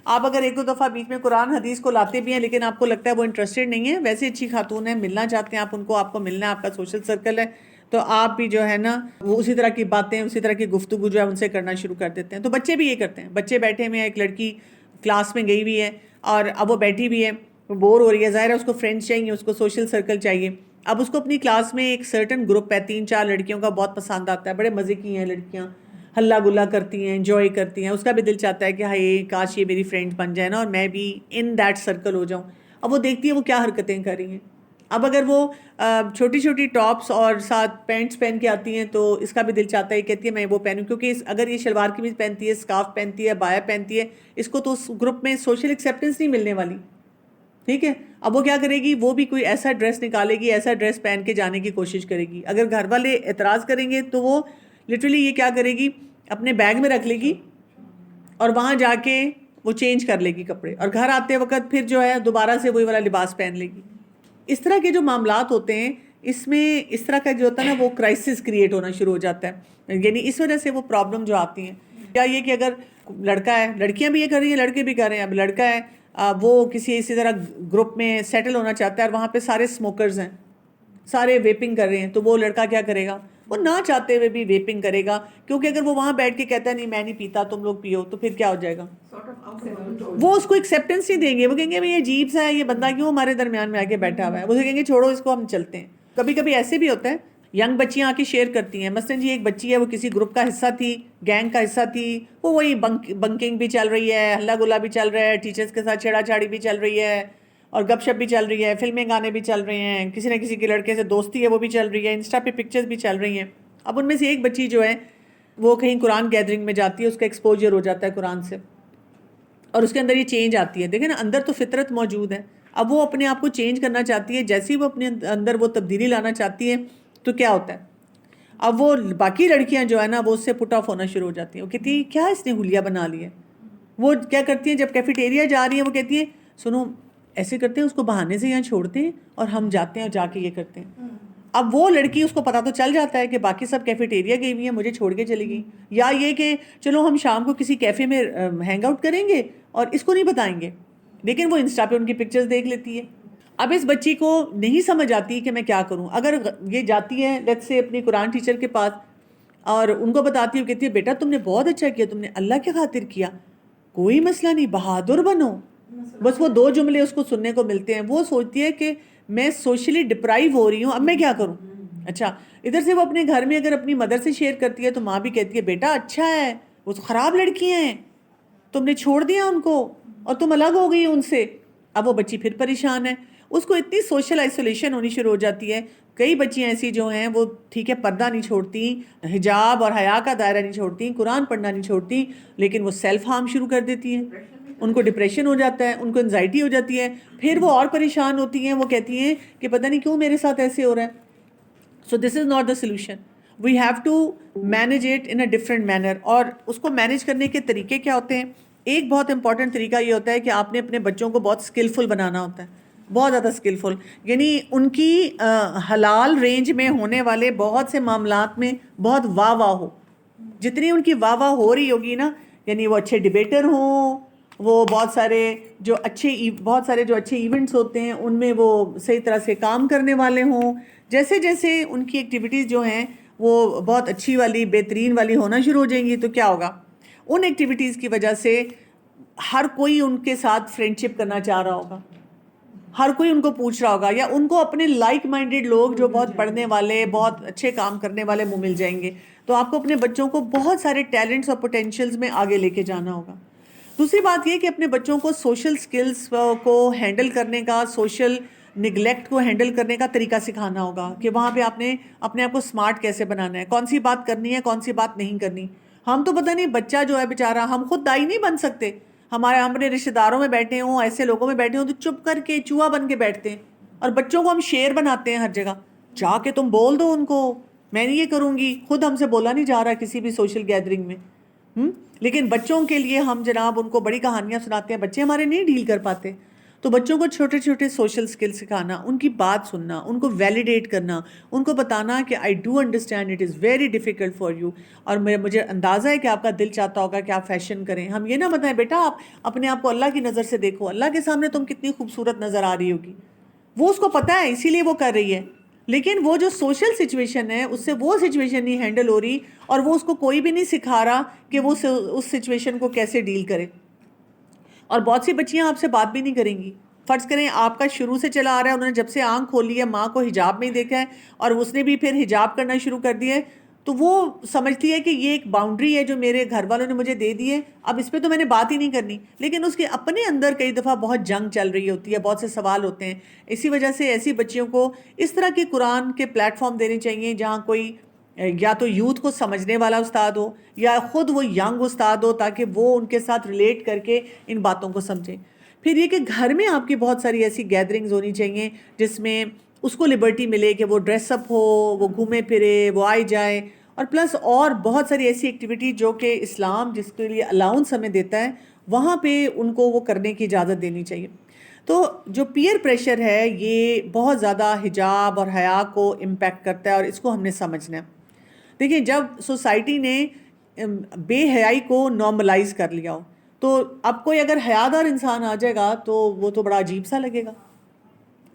آپ اگر ایک دو دفعہ بیچ میں قرآن حدیث کو لاتے بھی ہیں لیکن آپ کو لگتا ہے وہ انٹرسٹڈ نہیں ہے, ویسے اچھی خاتون ہیں, ملنا چاہتے ہیں آپ ان کو, آپ کو ملنا ہے, آپ کا سوشل سرکل ہے, تو آپ بھی جو ہے نا وہ اسی طرح کی باتیں اسی طرح کی گفتگو جو ہے ان سے کرنا شروع کر دیتے ہیں. تو بچے بھی یہ کرتے ہیں. بچے بیٹھے ہوئے ہیں, ایک لڑکی کلاس میں گئی ہوئی ہے اور اب وہ بیٹھی ہوئی ہے, بور ہو رہی ہے, ظاہر ہے اس کو فرینڈس چاہیے, اس کو سوشل سرکل چاہیے. اب اس کو اپنی کلاس میں ایک سرٹن گروپ ہے 3-4 لڑکیوں کا بہت پسند آتا ہے, بڑے مزے کی ہیں لڑکیاں, ہلا گلا کرتی ہیں, انجوائے کرتی ہیں. اس کا بھی دل چاہتا ہے کہ ہائی کاش یہ میری فرینڈ بن جائے نا اور میں بھی ان دیٹ سرکل ہو جاؤں. اب وہ دیکھتی ہے وہ کیا حرکتیں کر رہی ہیں. اب اگر وہ چھوٹی چھوٹی ٹاپس اور ساتھ پینٹس پہن کے آتی ہیں تو اس کا بھی دل چاہتا ہے, کہتی ہے میں وہ پہنوں, کیونکہ اگر یہ شلوار قمیض پہنتی ہے, اسکارف پہنتی ہے, بایا پہنتی ہے, اس کو تو اس گروپ میں سوشل ایکسیپٹنس نہیں ملنے والی. ٹھیک ہے, اب وہ کیا کرے گی, وہ بھی کوئی ایسا ڈریس نکالے گی, ایسا ڈریس پہن کے جانے کی کوشش کرے گی. اگر گھر والے اعتراض کریں گے تو وہ لٹرلی یہ کیا کرے گی, اپنے بیگ میں رکھ لے گی اور وہاں جا کے وہ چینج کر لے گی کپڑے, اور گھر آتے وقت پھر جو ہے دوبارہ سے وہی والا لباس پہن لے گی. اس طرح کے جو معاملات ہوتے ہیں اس میں اس طرح کا جو ہوتا ہے نا وہ کرائسس کریٹ ہونا شروع ہو جاتا ہے, یعنی اس وجہ سے وہ پرابلم جو آتی ہیں. یا یہ کہ اگر لڑکا ہے, لڑکیاں بھی یہ کر رہی ہیں, لڑکے بھی کر رہے ہیں. اب لڑکا ہے وہ کسی اسی طرح گروپ میں سیٹل ہونا چاہتا ہے اور وہاں پہ سارے اسموکرز ہیں, سارے ویپنگ کر رہے ہیں, تو وہ لڑکا کیا کرے گا, وہ نہ چاہتے ہوئے بھی ویپنگ کرے گا, کیونکہ اگر وہ وہاں بیٹھ کے کہتا ہے نہیں میں نہیں پیتا تم لوگ پیو, تو پھر کیا ہو جائے گا, وہ اس کو ایکسیپٹنس نہیں دیں گے. وہ کہیں گے یہ عجیب سا ہے, یہ بندہ کیوں ہمارے درمیان میں آ کے بیٹھا ہوا ہے. وہ کہیں گے چھوڑو اس کو, ہم چلتے ہیں. کبھی کبھی ایسے بھی ہوتا ہے ینگ بچیاں آ کے شیئر کرتی ہیں, مثلاً جی ایک بچی ہے وہ کسی گروپ کا حصہ تھی, گینگ کا حصہ تھی, وہ وہی بنکنگ بھی چل رہی ہے, ہلا گلا بھی چل رہا ہے, ٹیچرز کے ساتھ چھیڑا چھاڑی بھی چل رہی ہے, اور گپ شپ بھی چل رہی ہے, فلمیں گانے بھی چل رہے ہیں, کسی نہ کسی کے لڑکے سے دوستی ہے وہ بھی چل رہی ہے, انسٹا پہ پکچرز بھی چل رہی ہیں. اب ان میں سے ایک بچی جو ہے وہ کہیں قرآن گیدرنگ میں جاتی ہے, اس کا ایکسپوجر ہو جاتا ہے قرآن سے, اور اس کے اندر یہ چینج آتی ہے. دیکھیں نا اندر تو فطرت موجود ہے, اب وہ اپنے آپ کو چینج کرنا چاہتی ہے, جیسے ہی وہ اپنے اندر وہ تبدیلی لانا چاہتی ہے تو کیا ہوتا ہے, اب وہ باقی لڑکیاں جو ہے نا وہ اس سے پٹ آف ہونا شروع ہو جاتی ہیں. وہ کہتی ہیں کیا اس نے حلیہ بنا لی ہے. وہ کیا کرتی ہیں جب کیفیٹیریا جا رہی ہیں وہ کہتی ہیں سنو ایسے کرتے ہیں, اس کو بہانے سے یہاں چھوڑتے ہیں اور ہم جاتے ہیں اور جا کے یہ کرتے ہیں. اب وہ لڑکی اس کو پتا تو چل جاتا ہے کہ باقی سب کیفیٹیریا گئی ہوئی ہیں, مجھے چھوڑ کے چلی گئی. یا یہ کہ چلو ہم شام کو کسی کیفے میں ہینگ آؤٹ کریں گے اور اس کو نہیں بتائیں گے, لیکن وہ انسٹا پہ ان کی پکچرز دیکھ لیتی ہے. اب اس بچی کو نہیں سمجھ آتی کہ میں کیا کروں. اگر یہ جاتی ہے لیٹس سے اپنی قرآن ٹیچر کے پاس اور ان کو بتاتی ہے, کہتی ہے بیٹا تم نے بہت اچھا کیا, تم نے اللہ کے خاطر کیا, کوئی مسئلہ نہیں, بہادر بنو. بس وہ 2 جملے اس کو سننے کو ملتے ہیں. وہ سوچتی ہے کہ میں سوشلی ڈپرائیو ہو رہی ہوں, اب میں کیا کروں. اچھا ادھر سے وہ اپنے گھر میں اگر اپنی مدر سے شیئر کرتی ہے تو ماں بھی کہتی ہے بیٹا اچھا ہے, وہ تو خراب لڑکیاں ہیں, تم نے چھوڑ دیا ان کو اور تم الگ ہو گئی ان سے. اب وہ بچی پھر پریشان ہے, اس کو اتنی سوشل آئسولیشن ہونی شروع ہو جاتی ہے. کئی بچیاں ایسی جو ہیں وہ ٹھیک ہے پردہ نہیں چھوڑتی, حجاب اور حیا کا دائرہ نہیں چھوڑتی, قرآن پڑھنا نہیں چھوڑتی, لیکن وہ سیلف ہارم شروع کر دیتی ہیں. ان کو ڈپریشن ہو جاتا ہے, ان کو انزائٹی ہو جاتی ہے, پھر وہ اور پریشان ہوتی ہیں. وہ کہتی ہیں کہ پتہ نہیں کیوں میرے ساتھ ایسے ہو رہا ہے. So this is not the solution. We have to manage it in a different manner. اور اس کو مینیج کرنے کے طریقے کیا ہوتے ہیں, ایک بہت امپورٹنٹ طریقہ یہ ہوتا ہے کہ آپ نے اپنے بچوں کو بہت اسکلفل بنانا ہوتا ہے، بہت زیادہ اسکلفل، یعنی ان کی حلال رینج میں ہونے والے بہت سے معاملات میں بہت واہ واہ ہو، جتنی ان کی واہ واہ ہو رہی ہوگی نا، یعنی وہ اچھے ڈبیٹر ہوں، وہ بہت سارے جو اچھے ایونٹس ہوتے ہیں ان میں وہ صحیح طرح سے کام کرنے والے ہوں، جیسے جیسے ان کی ایکٹیویٹیز جو ہیں وہ بہت اچھی والی بہترین والی ہونا شروع ہو جائیں گی، تو کیا ہوگا، ان ایکٹیویٹیز کی وجہ سے ہر کوئی ان کے ساتھ فرینڈ شپ کرنا چاہ رہا ہوگا، ہر کوئی ان کو پوچھ رہا ہوگا، یا ان کو اپنے لائک مائنڈیڈ لوگ جو بہت پڑھنے والے بہت اچھے کام کرنے والے وہ مل جائیں گے. تو آپ کو اپنے بچوں کو بہت سارے ٹیلنٹس اور پوٹینشیلز میں آگے لے کے جانا ہوگا. دوسری بات یہ کہ اپنے بچوں کو سوشل سکلز کو ہینڈل کرنے کا، سوشل نگلیکٹ کو ہینڈل کرنے کا طریقہ سکھانا ہوگا کہ وہاں پہ آپ نے اپنے آپ کو اسمارٹ کیسے بنانا ہے، کون سی بات کرنی ہے، کون سی بات نہیں کرنی. ہم تو پتہ نہیں، بچہ جو ہے بیچارہ، ہم خود دائی نہیں بن سکتے، ہم اپنے رشتہ داروں میں بیٹھے ہوں، ایسے لوگوں میں بیٹھے ہوں تو چپ کر کے چوہا بن کے بیٹھتے ہیں، اور بچوں کو ہم شیر بناتے ہیں ہر جگہ. جا کے تم بول دو ان کو، میں نہیں یہ کروں گی. خود ہم سے بولا نہیں جا رہا کسی بھی سوشل گیدرنگ میں. لیکن بچوں کے لیے ہم جناب ان کو بڑی کہانیاں سناتے ہیں، بچے ہمارے نہیں ڈیل کر پاتے. تو بچوں کو چھوٹے چھوٹے سوشل سکل سکھانا، ان کی بات سننا، ان کو ویلیڈیٹ کرنا، ان کو بتانا کہ I do understand it is very difficult for you, اور مجھے اندازہ ہے کہ آپ کا دل چاہتا ہوگا کہ آپ فیشن کریں. ہم یہ نہ بتائیں بیٹا آپ اپنے آپ کو اللہ کی نظر سے دیکھو، اللہ کے سامنے تم کتنی خوبصورت نظر آ رہی ہوگی. وہ اس کو پتہ ہے اسی لیے وہ کر رہی ہے، لیکن وہ جو سوشل سچویشن ہے اس سے وہ سچویشن نہیں ہینڈل ہو رہی، اور وہ اس کو کوئی بھی نہیں سکھا رہا کہ وہ اس سچویشن کو کیسے ڈیل کرے. اور بہت سی بچیاں آپ سے بات بھی نہیں کریں گی. فرض کریں آپ کا شروع سے چلا آ رہا ہے، انہوں نے جب سے آنکھ کھولی ہے ماں کو حجاب میں ہی دیکھا ہے، اور اس نے بھی پھر حجاب کرنا شروع کر دیا ہے، تو وہ سمجھتی ہے کہ یہ ایک باؤنڈری ہے جو میرے گھر والوں نے مجھے دے دی ہے، اب اس پہ تو میں نے بات ہی نہیں کرنی. لیکن اس کے اپنے اندر کئی دفعہ بہت جنگ چل رہی ہوتی ہے، بہت سے سوال ہوتے ہیں. اسی وجہ سے ایسی بچیوں کو اس طرح کے قرآن کے پلیٹ فارم دینے چاہیے جہاں کوئی یا تو یوتھ کو سمجھنے والا استاد ہو، یا خود وہ ینگ استاد ہو، تاکہ وہ ان کے ساتھ ریلیٹ کر کے ان باتوں کو سمجھیں. پھر یہ کہ گھر میں آپ کی بہت ساری ایسی گیدرنگز ہونی چاہیے جس میں اس کو لبرٹی ملے کہ وہ ڈریس اپ ہو، وہ گھومے پھرے، وہ آئے جائے، اور پلس اور بہت ساری ایسی ایکٹیویٹی جو کہ اسلام جس کے لیے الاؤنس ہمیں دیتا ہے، وہاں پہ ان کو وہ کرنے کی اجازت دینی چاہیے. تو جو پیئر پریشر ہے یہ بہت زیادہ حجاب اور حیا کو امپیکٹ کرتا ہے، اور اس کو ہم نے سمجھنا ہے. دیکھیں جب سوسائٹی نے بے حیائی کو نارملائز کر لیا ہو، تو اب کوئی اگر حیادار انسان آ جائے گا تو وہ تو بڑا عجیب سا لگے گا.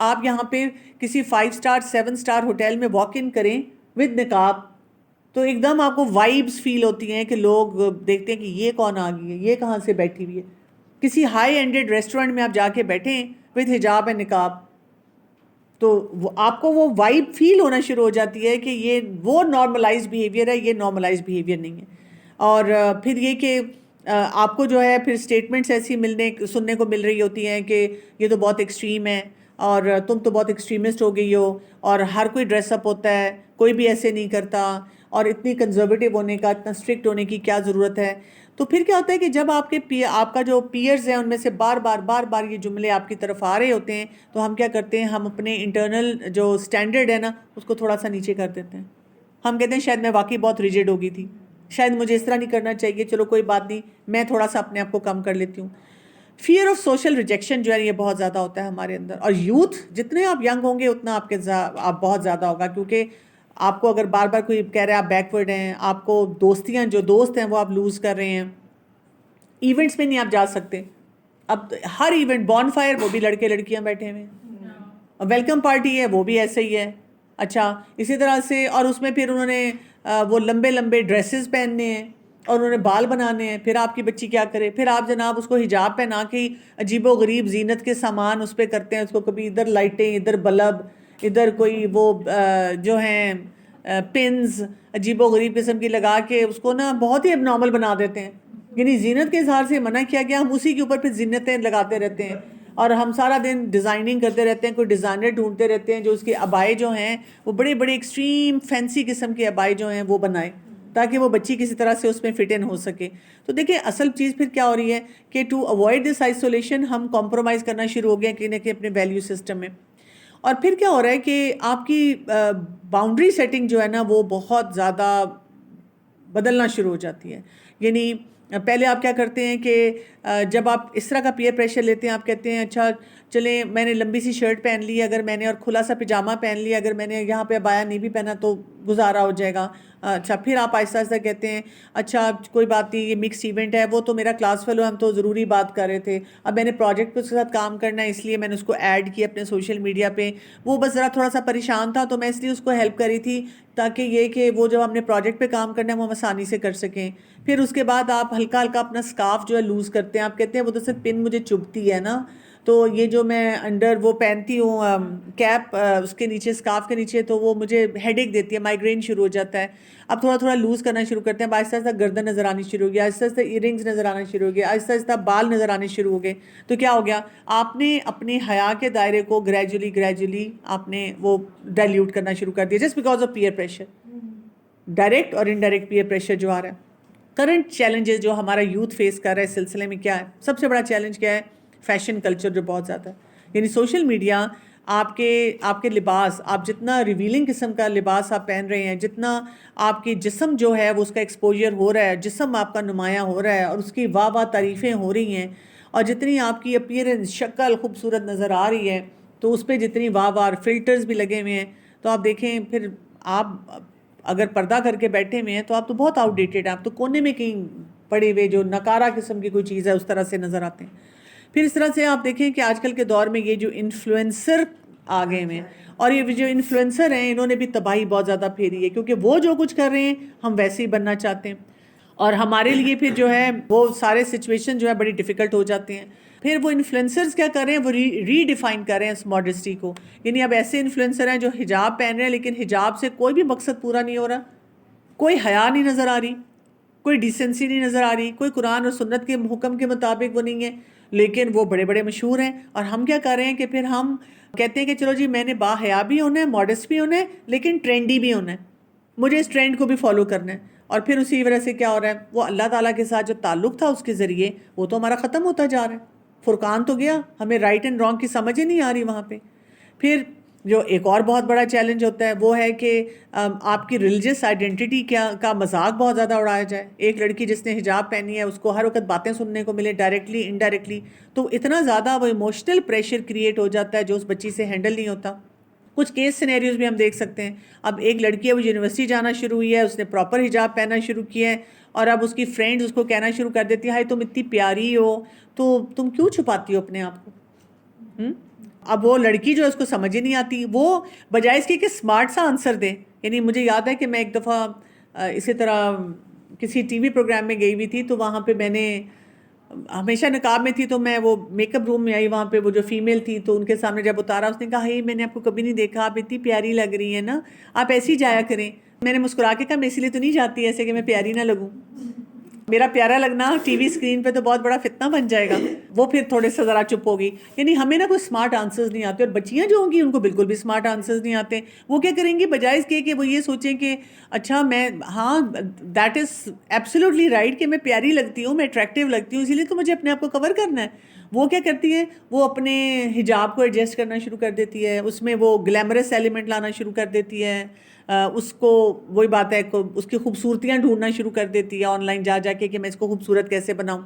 آپ یہاں پہ کسی 5 اسٹار 7 اسٹار ہوٹل میں واک ان کریں ود نقاب، تو ایک دم آپ کو وائبس فیل ہوتی ہیں کہ لوگ دیکھتے ہیں کہ یہ کون آ گئی ہے، یہ کہاں سے بیٹھی ہوئی ہے. کسی ہائی اینڈڈ ریسٹورنٹ میں آپ جا کے بیٹھیں ود حجاب اینڈ نقاب، تو آپ کو وہ وائب فیل ہونا شروع ہو جاتی ہے کہ یہ وہ نارملائز بیہیویئر ہے، یہ نارملائز بیہیویئر نہیں ہے. اور پھر یہ کہ آپ کو جو ہے پھر اسٹیٹمنٹس ایسی سننے کو مل رہی ہوتی ہیں کہ یہ تو بہت ایکسٹریم ہے، اور تم تو بہت ایکسٹریمسٹ ہو گئی ہو، اور ہر کوئی ڈریس اپ ہوتا ہے، کوئی بھی ایسے نہیں کرتا، اور اتنی کنزرویٹو ہونے کا، اتنا اسٹرکٹ ہونے کی کیا ضرورت ہے. تو پھر کیا ہوتا ہے کہ جب آپ کا جو پیئرز ہیں ان میں سے بار بار یہ جملے آپ کی طرف آ رہے ہوتے ہیں، تو ہم کیا کرتے ہیں، ہم اپنے انٹرنل جو اسٹینڈرڈ ہے نا اس کو تھوڑا سا نیچے کر دیتے ہیں. ہم کہتے ہیں شاید میں واقعی بہت ریجڈ ہو گئی تھی، شاید مجھے اس طرح نہیں کرنا چاہیے، چلو کوئی بات نہیں، میں تھوڑا سا اپنے آپ کو کم کر لیتی ہوں. فیئر آف سوشل ریجیکشن جو ہے یہ بہت زیادہ ہوتا ہے ہمارے اندر. اور یوتھ جتنے آپ ینگ ہوں گے اتنا آپ بہت زیادہ ہوگا، کیونکہ آپ کو اگر بار بار کوئی کہہ رہے ہیں آپ بیکورڈ ہیں، آپ کو جو دوست ہیں وہ آپ لوز کر رہے ہیں، ایونٹس میں نہیں آپ جا سکتے. اب ہر ایونٹ، بون فائر وہ بھی لڑکے لڑکیاں بیٹھے ہوئے ہیں، ویلکم پارٹی ہے وہ بھی ایسے ہی ہے. اچھا اسی طرح سے، اور اس میں پھر انہوں نے وہ لمبے لمبے ڈریسز پہننے ہیں، اور انہوں نے بال بنانے ہیں. پھر آپ کی بچی کیا کرے، پھر آپ جناب اس کو حجاب پہنا کے عجیب و غریب زینت کے سامان اس پہ کرتے ہیں، اس کو کبھی ادھر لائٹیں، ادھر بلب، ادھر کوئی وہ جو ہیں پنز عجیب و غریب قسم کی لگا کے اس کو نا بہت ہی اب نارمل بنا دیتے ہیں. یعنی زینت کے اظہار سے منع کیا گیا، ہم اسی کے اوپر پھر زینتیں لگاتے رہتے ہیں، اور ہم سارا دن ڈیزائننگ کرتے رہتے ہیں، کوئی ڈیزائنر ڈھونڈتے رہتے ہیں جو اس کے ابائے جو ہیں وہ بڑے بڑے ایکسٹریم فینسی قسم کے ابائے جو ہیں وہ بنائے تاکہ وہ بچی کسی طرح سے اس میں فٹ ان ہو سکے. تو دیکھیں اصل چیز پھر کیا ہو رہی ہے کہ ٹو اوائڈ دس آئسولیشن ہم کمپرومائز کرنا شروع ہو گئے کہیں نہ کہیں اپنے ویلیو سسٹم میں. اور پھر کیا ہو رہا ہے کہ آپ کی باؤنڈری سیٹنگ جو ہے نا وہ بہت زیادہ بدلنا شروع ہو جاتی ہے. یعنی پہلے آپ کیا کرتے ہیں کہ جب آپ اس طرح کا پیئر پریشر لیتے ہیں، آپ کہتے ہیں اچھا چلیں میں نے لمبی سی شرٹ پہن لی اگر میں نے، اور کھلا سا پجامہ پہن لیا اگر میں نے، یہاں پہ عبایا نہیں بھی پہنا تو گزارا ہو جائے گا. اچھا پھر آپ آہستہ آہستہ کہتے ہیں اچھا کوئی بات نہیں، یہ مکس ایونٹ ہے، وہ تو میرا کلاس فیلو، ہم تو ضروری بات کر رہے تھے، اب میں نے پروجیکٹ پہ اس کے ساتھ کام کرنا ہے اس لیے میں نے اس کو ایڈ کیا اپنے سوشل میڈیا پہ. وہ بس ذرا تھوڑا سا پریشان تھا تو میں اس لیے اس کو ہیلپ کری تھی تاکہ یہ کہ وہ جب ہم نے پروجیکٹ پہ کام کرنا ہے وہ ہم آسانی سے کر سکیں. پھر اس کے بعد آپ ہلکا ہلکا اپنا سکارف جو ہے لوز کرتے ہیں. آپ کہتے ہیں وہ تو صرف پن مجھے چبھتی ہے نا، تو یہ جو میں انڈر وہ پہنتی ہوں کیپ اس کے نیچے، سکارف کے نیچے، تو وہ مجھے ہیڈ ایک دیتی ہے، مائگرین شروع ہو جاتا ہے. اب تھوڑا تھوڑا لوز کرنا شروع کرتے ہیں. آہستہ آہستہ گردن نظر آنی شروع ہو گئی، آہستہ آہستہ ایئر رنگز نظر آنا شروع ہو گیا، آہستہ آہستہ بال نظر آنے شروع ہو گئے. تو کیا ہو گیا، آپ نے اپنے حیا کے دائرے کو گریجولی آپ نے وہ ڈائلیوٹ کرنا شروع کر دیا just because of peer pressure, direct اور انڈائریکٹ پیئر پریشر جو آ رہا ہے. کرنٹ چیلنجز جو ہمارا یوتھ فیس کر رہا ہے اس سلسلے میں کیا ہے؟ سب سے بڑا چیلنج کیا ہے؟ فیشن کلچر جو بہت زیادہ ہے. یعنی سوشل میڈیا آپ کے لباس، آپ جتنا ریویلنگ قسم کا لباس آپ پہن رہے ہیں، جتنا آپ کی جسم جو ہے وہ اس کا ایکسپوجر ہو رہا ہے، جسم آپ کا نمایاں ہو رہا ہے اور اس کی واہ تعریفیں ہو رہی ہیں، اور جتنی آپ کی اپیئرنس، شکل خوبصورت نظر آ رہی ہے، تو اس پہ جتنی واہ فلٹرز بھی لگے ہوئے ہیں، تو آپ دیکھیں پھر آپ اگر پردہ کر کے بیٹھے ہوئے ہیں تو آپ تو بہت آؤٹ ڈیٹڈ ہیں، آپ تو کونے میں کہیں پڑے ہوئے جو نکارہ قسم کی کوئی چیز ہے اس طرح سے نظر آتے ہیں. پھر اس طرح سے آپ دیکھیں کہ آج کل کے دور میں یہ جو انفلوئنسر آ گئے ہیں، اور یہ جو انفلوئنسر ہیں انہوں نے بھی تباہی بہت زیادہ پھیری ہے، کیونکہ وہ جو کچھ کر رہے ہیں ہم ویسے ہی بننا چاہتے ہیں، اور ہمارے لیے پھر جو ہے وہ سارے سچویشن جو ہے بڑی ڈیفیکلٹ ہو جاتے ہیں. پھر وہ انفلوئنسرز کیا کر رہے ہیں، وہ ری ڈیفائن کر رہے ہیں اس ماڈسٹی کو. یعنی اب ایسے انفلوئنسر ہیں جو حجاب پہن رہے ہیں لیکن حجاب سے کوئی بھی مقصد پورا نہیں ہو رہا، کوئی حیا نہیں نظر آ رہی، کوئی ڈیسنسی نہیں نظر آ رہی، کوئی قرآن اور سنت کے حکم کے مطابق وہ نہیں ہے، لیکن وہ بڑے بڑے مشہور ہیں. اور ہم کیا کر رہے ہیں کہ پھر ہم کہتے ہیں کہ چلو جی میں نے با حیا بھی ہونا ہے، ماڈسٹ بھی ہونا ہے، لیکن ٹرینڈی بھی ہونا ہے، مجھے اس ٹرینڈ کو بھی فالو کرنا ہے. اور پھر اسی وجہ سے کیا ہو رہا ہے، وہ اللہ تعالیٰ کے ساتھ جو تعلق تھا اس کے ذریعے وہ تو ہمارا ختم ہوتا جا رہا ہے. فرقان تو گیا، ہمیں رائٹ اینڈ رانگ کی سمجھ ہی نہیں آ رہی وہاں پہ. پھر جو ایک اور بہت بڑا چیلنج ہوتا ہے وہ ہے کہ آپ کی ریلیجس آئیڈینٹی کا مذاق بہت زیادہ اڑایا جائے. ایک لڑکی جس نے حجاب پہنی ہے اس کو ہر وقت باتیں سننے کو ملے، ڈائریکٹلی انڈائریکٹلی، تو اتنا زیادہ وہ ایموشنل پریشر کریٹ ہو جاتا ہے جو اس بچی سے ہینڈل نہیں ہوتا. کچھ کیس سینیریوز بھی ہم دیکھ سکتے ہیں. اب ایک لڑکی ہے وہ یونیورسٹی جانا شروع ہوئی ہے، اس نے پراپر حجاب پہننا شروع کیا ہے، اور اب اس کی فرینڈز اس کو کہنا شروع کر دیتی ہے ہائی تم اتنی پیاری ہو تو تم کیوں چھپاتی ہو اپنے آپ کو. اب وہ لڑکی جو ہے اس کو سمجھ ہی نہیں آتی، وہ بجائے اس کی کہ اسمارٹ سا آنسر دے. یعنی مجھے یاد ہے کہ میں ایک دفعہ اسی طرح کسی ٹی وی پروگرام میں گئی ہوئی تھی، تو وہاں پہ میں نے ہمیشہ نقاب میں تھی، تو میں وہ میک اپ روم میں آئی، وہاں پہ وہ جو فیمیل تھی تو ان کے سامنے جب اتارا اس نے کہا میں نے آپ کو کبھی نہیں دیکھا، آپ اتنی پیاری لگ رہی ہیں نا، آپ ایسی ہی جایا کریں. میں نے مسکرا کے کہا میں اسی لیے تو نہیں جاتی ایسے کہ میں پیاری نہ لگوں، میرا پیارا لگنا ٹی وی اسکرین پہ تو بہت بڑا فتنہ بن جائے گا. وہ پھر تھوڑے سے ذرا چپ ہوگی. یعنی ہمیں نا کوئی اسمارٹ آنسرز نہیں آتے، اور بچیاں جو ہوں گی ان کو بالکل بھی اسمارٹ آنسرز نہیں آتے. وہ کیا کریں گی، بجائے اس کے کہ وہ یہ سوچیں کہ اچھا میں ہاں دیٹ از ایبسلیوٹلی رائٹ کہ میں پیاری لگتی ہوں، میں اٹریکٹیو لگتی ہوں، اسی لیے تو مجھے اپنے آپ کو کور کرنا ہے. وہ کیا کرتی ہے، وہ اپنے حجاب کو ایڈجسٹ کرنا شروع کر دیتی ہے، اس میں وہ گلیمرس ایلیمنٹ لانا شروع کر دیتی ہے، اس کو وہی بات ہے اس کی خوبصورتیاں ڈھونڈنا شروع کر دیتی ہے آن لائن جا کے کہ میں اس کو خوبصورت کیسے بناؤں.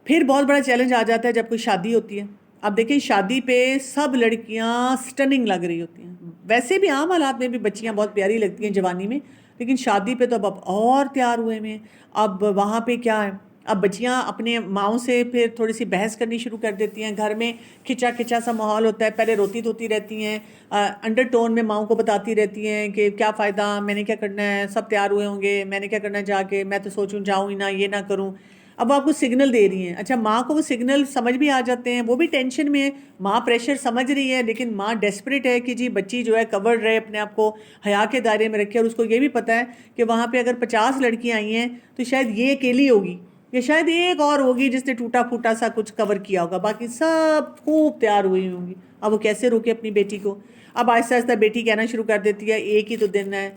پھر بہت بڑا چیلنج آ جاتا ہے جب کوئی شادی ہوتی ہے. اب دیکھیں شادی پہ سب لڑکیاں سٹننگ لگ رہی ہوتی ہیں، ویسے بھی عام حالات میں بھی بچیاں بہت پیاری لگتی ہیں جوانی میں، لیکن شادی پہ تو اب اور تیار ہوئے ہیں. اب وہاں پہ کیا ہے، اب بچیاں اپنے ماؤں سے پھر تھوڑی سی بحث کرنی شروع کر دیتی ہیں. گھر میں کھچا سا ماحول ہوتا ہے، پہلے روتی دھوتی رہتی ہیں، انڈر ٹون میں ماؤں کو بتاتی رہتی ہیں کہ کیا فائدہ، میں نے کیا کرنا ہے، سب تیار ہوئے ہوں گے، میں نے کیا کرنا ہے جا کے، میں تو سوچوں جاؤں ہی نہ، یہ نہ کروں. اب آپ کو سگنل دے رہی ہیں. اچھا ماں کو وہ سگنل سمجھ بھی آ جاتے ہیں، وہ بھی ٹینشن میں ہے، ماں پریشر سمجھ رہی ہے، لیکن ماں ڈیسپریٹ ہے کہ جی بچی جو ہے کور رہے، اپنے آپ کو حیا کے دائرے میں رکھے. اور اس کو یہ بھی پتہ ہے کہ وہاں پہ اگر 50 لڑکیاں آئی ہیں تو شاید یہ اکیلی ہوگی، یا شاید ایک اور ہوگی جس نے ٹوٹا پھوٹا سا کچھ کور کیا ہوگا، باقی سب خوب تیار ہوئی ہوں گی. اب وہ کیسے روکے اپنی بیٹی کو. اب آہستہ آہستہ بیٹی کہنا شروع کر دیتی ہے ایک ہی تو دن ہے،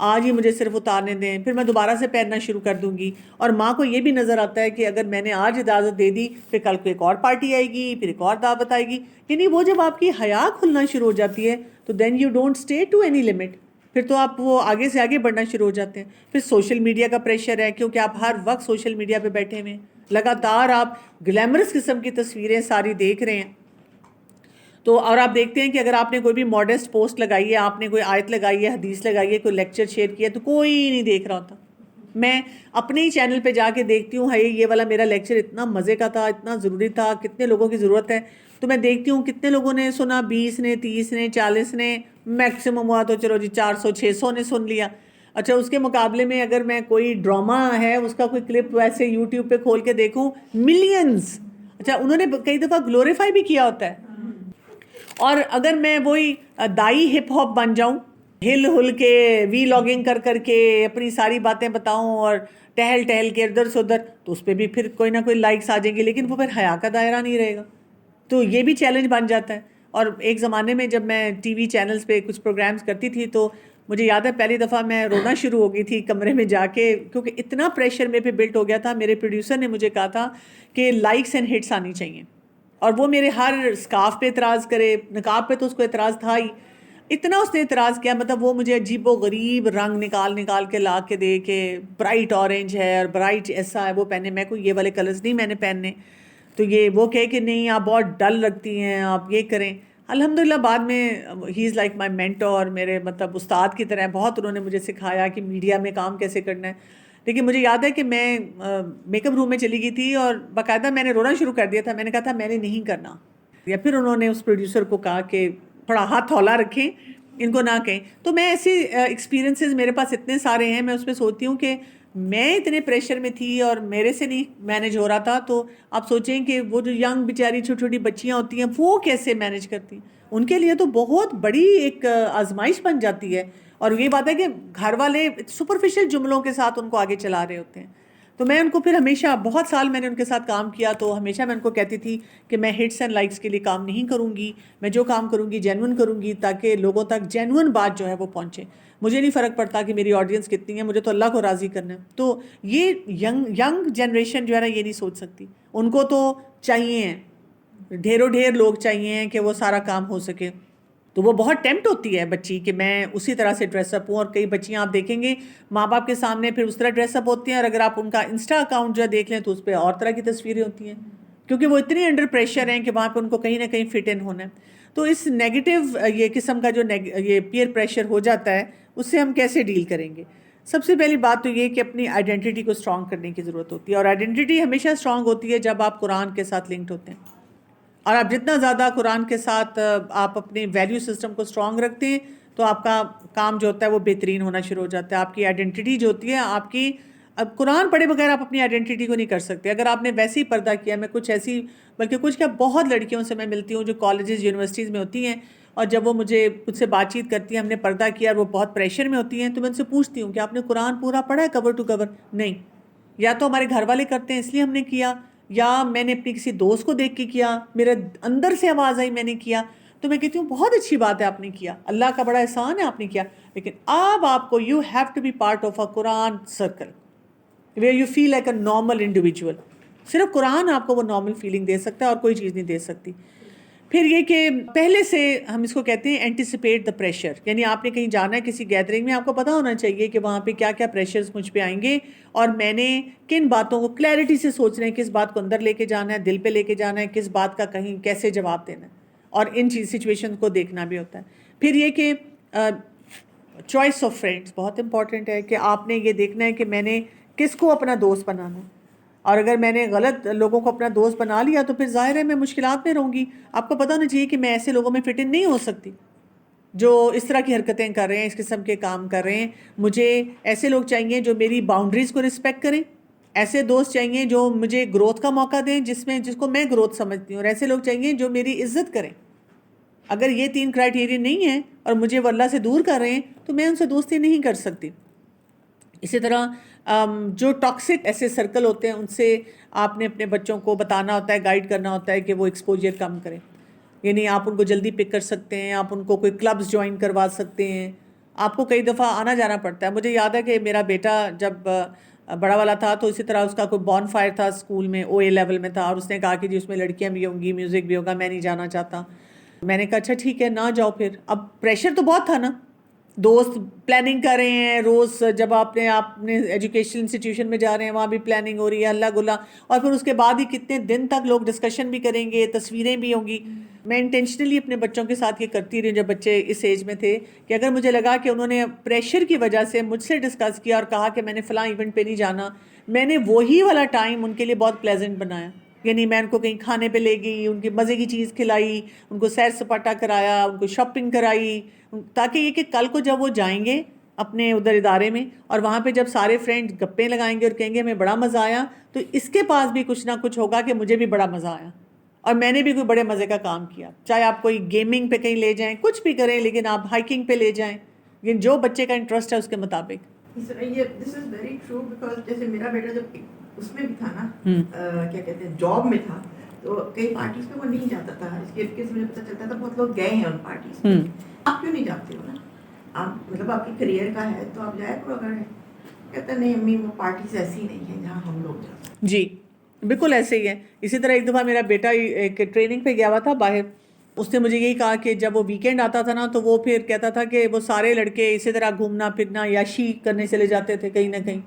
آج ہی مجھے صرف اتارنے دیں، پھر میں دوبارہ سے پہننا شروع کر دوں گی. اور ماں کو یہ بھی نظر آتا ہے کہ اگر میں نے آج اجازت دے دی پھر کل کو ایک اور پارٹی آئے گی، پھر ایک اور دعوت آئے گی. یعنی وہ جب آپ کی حیا کھلنا شروع ہو جاتی ہے تو then you don't stay to any limit. پھر تو آپ وہ آگے سے آگے بڑھنا شروع ہو جاتے ہیں. پھر سوشل میڈیا کا پریشر ہے کیونکہ آپ ہر وقت سوشل میڈیا پہ بیٹھے ہوئے ہیں, لگاتار آپ گلیمرس قسم کی تصویریں ساری دیکھ رہے ہیں. تو اور آپ دیکھتے ہیں کہ اگر آپ نے کوئی بھی ماڈسٹ پوسٹ لگائی ہے, آپ نے کوئی آیت لگائی ہے, حدیث لگائی ہے, کوئی لیکچر شیئر کیا, تو کوئی نہیں دیکھ رہا ہوتا. میں اپنے ہی چینل پہ جا کے دیکھتی ہوں, ہے یہ والا میرا لیکچر اتنا مزے کا تھا, اتنا ضروری تھا, کتنے لوگوں کی ضرورت ہے. تو میں دیکھتی ہوں کتنے لوگوں نے سنا, 20 نے, 30 نے, 40 نے, میکسیمم ہوا تو چلو جی 400 600 نے سن لیا. اچھا اس کے مقابلے میں اگر میں کوئی ڈرامہ ہے اس کا کوئی کلپ ویسے یوٹیوب پہ کھول کے دیکھوں, ملینز. اچھا انہوں نے کئی دفعہ گلوریفائی بھی کیا ہوتا ہے. اور اگر میں وہی دائی ہپ ہاپ بن جاؤں, ہل ہل کے وی لاگنگ کر کر کے اپنی ساری باتیں بتاؤں اور ٹہل ٹہل کے ادھر سے ادھر, تو اس پہ بھی پھر کوئی نہ کوئی لائکس آ جائیں گے, لیکن وہ پھر حیا کا دائرہ نہیں رہے گا. تو یہ بھی چیلنج بن جاتا ہے. اور ایک زمانے میں جب میں ٹی وی چینلز پہ کچھ پروگرامز کرتی تھی تو مجھے یاد ہے پہلی دفعہ میں رونا شروع ہو گئی تھی کمرے میں جا کے, کیونکہ اتنا پریشر میرے پہ بلٹ ہو گیا تھا. میرے پروڈیوسر نے مجھے کہا تھا کہ لائکس اینڈ ہٹس آنی چاہیے, اور وہ میرے ہر اسکارف پہ اعتراض کرے, نقاب پہ تو اس کو اعتراض تھا ہی, اتنا اس نے اعتراض کیا, مطلب وہ مجھے عجیب و غریب رنگ نکال نکال کے لا کے دے کے برائٹ اورنج ہے اور برائٹ ایسا ہے وہ پہنے, میں کوئی یہ والے کلرز نہیں میں نے پہننے, تو یہ وہ کہے کہ نہیں آپ بہت ڈل لگتی ہیں, آپ یہ کریں. الحمدللہ بعد میں ہی از لائک مائی مینٹور, میرے مطلب استاد کی طرح, بہت انہوں نے مجھے سکھایا کہ میڈیا میں کام کیسے کرنا ہے. لیکن مجھے یاد ہے کہ میں میک اپ روم میں چلی گئی تھی اور باقاعدہ میں نے رونا شروع کر دیا تھا. میں نے کہا تھا میں نے نہیں کرنا, یا پھر انہوں نے اس پروڈیوسر کو کہا کہ تھوڑا ہاتھ ہولا رکھیں, ان کو نہ کہیں. تو میں ایسی ایکسپیرینسز میرے پاس اتنے سارے ہیں, میں اس پہ سوچتی ہوں کہ میں اتنے پریشر میں تھی اور میرے سے نہیں مینیج ہو رہا تھا, تو آپ سوچیں کہ وہ جو ینگ بیچاری چھوٹی چھوٹی بچیاں ہوتی ہیں وہ کیسے مینیج کرتی ہیں. ان کے لیے تو بہت بڑی ایک آزمائش بن جاتی ہے. اور یہ بات ہے کہ گھر والے سپرفیشل جملوں کے ساتھ ان کو آگے چلا رہے ہوتے ہیں. تو میں ان کو پھر ہمیشہ, بہت سال میں نے ان کے ساتھ کام کیا, تو ہمیشہ میں ان کو کہتی تھی کہ میں ہٹس اینڈ لائکس کے لیے کام نہیں کروں گی, میں جو کام کروں گی جینون کروں گی, تاکہ لوگوں تک جینون بات جو ہے وہ پہنچے. مجھے نہیں فرق پڑتا کہ میری آڈینس کتنی ہے, مجھے تو اللہ کو راضی کرنا ہے. تو یہ ینگ جنریشن جو ہے نا یہ نہیں سوچ سکتی, ان کو تو چاہیے ہیں ڈھیروں ڈھیر لوگ چاہیے ہیں کہ وہ سارا کام ہو سکے. تو وہ بہت ٹیمپٹ ہوتی ہے بچی کہ میں اسی طرح سے ڈریس اپ ہوں. اور کئی بچیاں آپ دیکھیں گے ماں باپ کے سامنے پھر اس طرح ڈریس اپ ہوتی ہیں, اور اگر آپ ان کا انسٹا اکاؤنٹ جو ہے دیکھ لیں تو اس پہ اور طرح کی تصویریں ہوتی ہیں, کیونکہ وہ اتنی انڈر پریشر ہیں کہ وہاں پہ ان کو کہیں نہ کہیں فٹ ان ہونا ہے. تو اس نیگیٹو یہ قسم کا جو یہ پیئر پریشر ہو جاتا ہے, اس سے ہم کیسے ڈیل کریں گے؟ سب سے پہلی بات تو یہ کہ اپنی آئیڈینٹی کو اسٹرانگ کرنے کی ضرورت ہوتی ہے, اور آئیڈینٹی ہمیشہ اسٹرانگ ہوتی ہے جب آپ قرآن کے ساتھ لنکڈ ہوتے ہیں. اور آپ جتنا زیادہ قرآن کے ساتھ آپ اپنے ویلیو سسٹم کو اسٹرانگ رکھتے ہیں تو آپ کا کام جو ہوتا ہے وہ بہترین ہونا شروع ہو جاتا ہے. آپ کی آئیڈینٹی جو ہوتی ہے آپ کی, اب قرآن پڑھے بغیر آپ اپنی آئیڈینٹی کو نہیں کر سکتے. اگر آپ نے ویسے ہی پردہ کیا, میں کچھ ایسی بلکہ کچھ کیا بہت لڑکیوں سے میں ملتی ہوں جو کالجز یونیورسٹیز میں ہوتی ہیں, اور جب وہ مجھے سے بات چیت کرتی ہیں, ہم نے پردہ کیا اور وہ بہت پریشر میں ہوتی ہیں, تو میں ان سے پوچھتی ہوں کہ آپ نے قرآن پورا پڑھا ہے کور ٹو کور؟ نہیں. یا تو ہمارے گھر والے کرتے ہیں اس لیے ہم نے کیا, یا میں نے اپنی کسی دوست کو دیکھ کے کیا, میرے اندر سے آواز آئی میں نے کیا. تو میں کہتی ہوں بہت اچھی بات ہے آپ نے کیا, اللہ کا بڑا احسان ہے آپ نے کیا, لیکن اب آپ کو you have to be part of a Quran circle where you feel like a normal individual. صرف قرآن آپ کو وہ نارمل فیلنگ دے سکتا ہے اور کوئی چیز نہیں دے سکتی. پھر یہ کہ پہلے سے ہم اس کو کہتے ہیں اینٹیسپیٹ دا پریشر, یعنی آپ نے کہیں جانا ہے کسی گیدرنگ میں, آپ کو پتہ ہونا چاہیے کہ وہاں پہ کیا کیا پریشرز مجھ پہ آئیں گے, اور میں نے کن باتوں کو کلیئرٹی سے سوچنا ہے, کس بات کو اندر لے کے جانا ہے, دل پہ لے کے جانا ہے, کس بات کا کہیں کیسے جواب دینا ہے, اور ان سچویشن کو دیکھنا بھی ہوتا ہے. پھر یہ کہ چوائس آف فرینڈس بہت امپورٹنٹ ہے, کہ آپ نے یہ دیکھنا ہے کہ میں نے کس کو اپنا دوست بنانا ہے, اور اگر میں نے غلط لوگوں کو اپنا دوست بنا لیا تو پھر ظاہر ہے میں مشکلات میں رہوں گی. آپ کو پتہ ہونا چاہیے کہ میں ایسے لوگوں میں فٹ ان نہیں ہو سکتی جو اس طرح کی حرکتیں کر رہے ہیں, اس قسم کے کام کر رہے ہیں. مجھے ایسے لوگ چاہیے جو میری باؤنڈریز کو رسپیکٹ کریں, ایسے دوست چاہیے جو مجھے گروتھ کا موقع دیں جس کو میں گروتھ سمجھتی ہوں, اور ایسے لوگ چاہیے جو میری عزت کریں. اگر یہ 3 کرائٹیریا نہیں ہیں اور مجھے وہ اللہ سے دور کر رہے ہیں تو میں ان سے دوستی نہیں کر سکتی. اسی طرح جو ٹاکسک ایسے سرکل ہوتے ہیں ان سے آپ نے اپنے بچوں کو بتانا ہوتا ہے, گائیڈ کرنا ہوتا ہے کہ وہ ایکسپوجر کم کریں. یعنی آپ ان کو جلدی پک کر سکتے ہیں, آپ ان کو کوئی کلبز جوائن کروا سکتے ہیں, آپ کو کئی دفعہ آنا جانا پڑتا ہے. مجھے یاد ہے کہ میرا بیٹا جب بڑا والا تھا تو اسی طرح اس کا کوئی بون فائر تھا اسکول میں, OA لیول میں تھا, اور اس نے کہا کہ جی اس میں لڑکیاں بھی ہوں گی, میوزک بھی ہوگا, میں نہیں جانا چاہتا. میں نے کہا اچھا ٹھیک ہے نہ جاؤ. پھر اب پریشر تو بہت تھا نا, دوست پلاننگ کر رہے ہیں روز، جب آپ نے ایجوکیشن انسٹیٹیوشن میں جا رہے ہیں وہاں بھی پلاننگ ہو رہی ہے، ہلا گلا، اور پھر اس کے بعد ہی کتنے دن تک لوگ ڈسکشن بھی کریں گے، تصویریں بھی ہوں گی. میں انٹینشنلی اپنے بچوں کے ساتھ یہ کرتی رہی جب بچے اس ایج میں تھے کہ اگر مجھے لگا کہ انہوں نے پریشر کی وجہ سے مجھ سے ڈسکس کیا اور کہا کہ میں نے فلاں ایونٹ پہ نہیں جانا، میں نے وہی والا ٹائم ان کے لیے بہت پلیزنٹ بنایا. یعنی میں ان کو کہیں کھانے پہ لے گئی، ان کی مزے کی چیز کھلائی، ان کو سیر سپاٹا کرایا، ان کو شاپنگ کرائی، تاکہ یہ کہ کل کو جب وہ جائیں گے اپنے ادھر ادارے میں اور وہاں پہ جب سارے فرینڈ گپیں لگائیں گے اور کہیں گے ہمیں بڑا مزہ آیا، تو اس کے پاس بھی کچھ نہ کچھ ہوگا کہ مجھے بھی بڑا مزہ آیا اور میں نے بھی کوئی بڑے مزے کا کام کیا. چاہے آپ کوئی گیمنگ پہ کہیں لے جائیں، کچھ بھی کریں، لیکن آپ ہائکنگ پہ لے جائیں، لیکن جو بچے کا انٹرسٹ ہے اس کے مطابق. یہ دس از ویری ٹرو بیکاز جیسے میرا بیٹا جب اس میں بھی تھا نا، کیا کہتے ہیں جاب میں تھا، تو کئی پارٹیز پہ وہ نہیں جاتا تھا. اس کے مجھے پتہ چلتا تھا بہت لوگ گئے ہیں ان پارٹیز پہ. آپ کیوں نہیں جاتے ہو نا؟ آپ مطلب آپ کی کریئر کا ہے تو آپ جایا کرو. اگر ہے کہتا نہیں امی وہ پارٹیز ایسی نہیں ہیں جہاں ہم لوگ جاتے. جی بالکل ایسے ہی ہے. اسی طرح ایک دفعہ میرا بیٹا ایک ٹریننگ پہ گیا ہوا تھا باہر. اس نے مجھے یہی کہا کہ جب وہ ویکینڈ آتا تھا نا تو وہ پھر کہتا تھا کہ وہ سارے لڑکے اسی طرح گھومنا پھرنا یاشی کرنے چلے جاتے تھے کہیں نہ کہیں.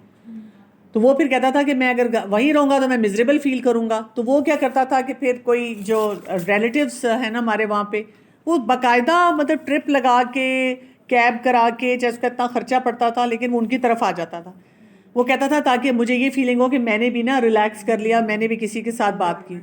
تو وہ پھر کہتا تھا کہ میں اگر وہیں رہوں گا تو میں مزریبل فیل کروں گا. تو وہ کیا کرتا تھا کہ پھر کوئی جو ریلیٹیوز ہیں نا ہمارے وہاں پہ، وہ باقاعدہ مطلب ٹرپ لگا کے کیب کرا کے، چاہے اس کا اتنا خرچہ پڑتا تھا لیکن وہ ان کی طرف آ جاتا تھا. وہ کہتا تھا تاکہ مجھے یہ فیلنگ ہو کہ میں نے بھی نا ریلیکس کر لیا، میں نے بھی کسی کے ساتھ بات کی.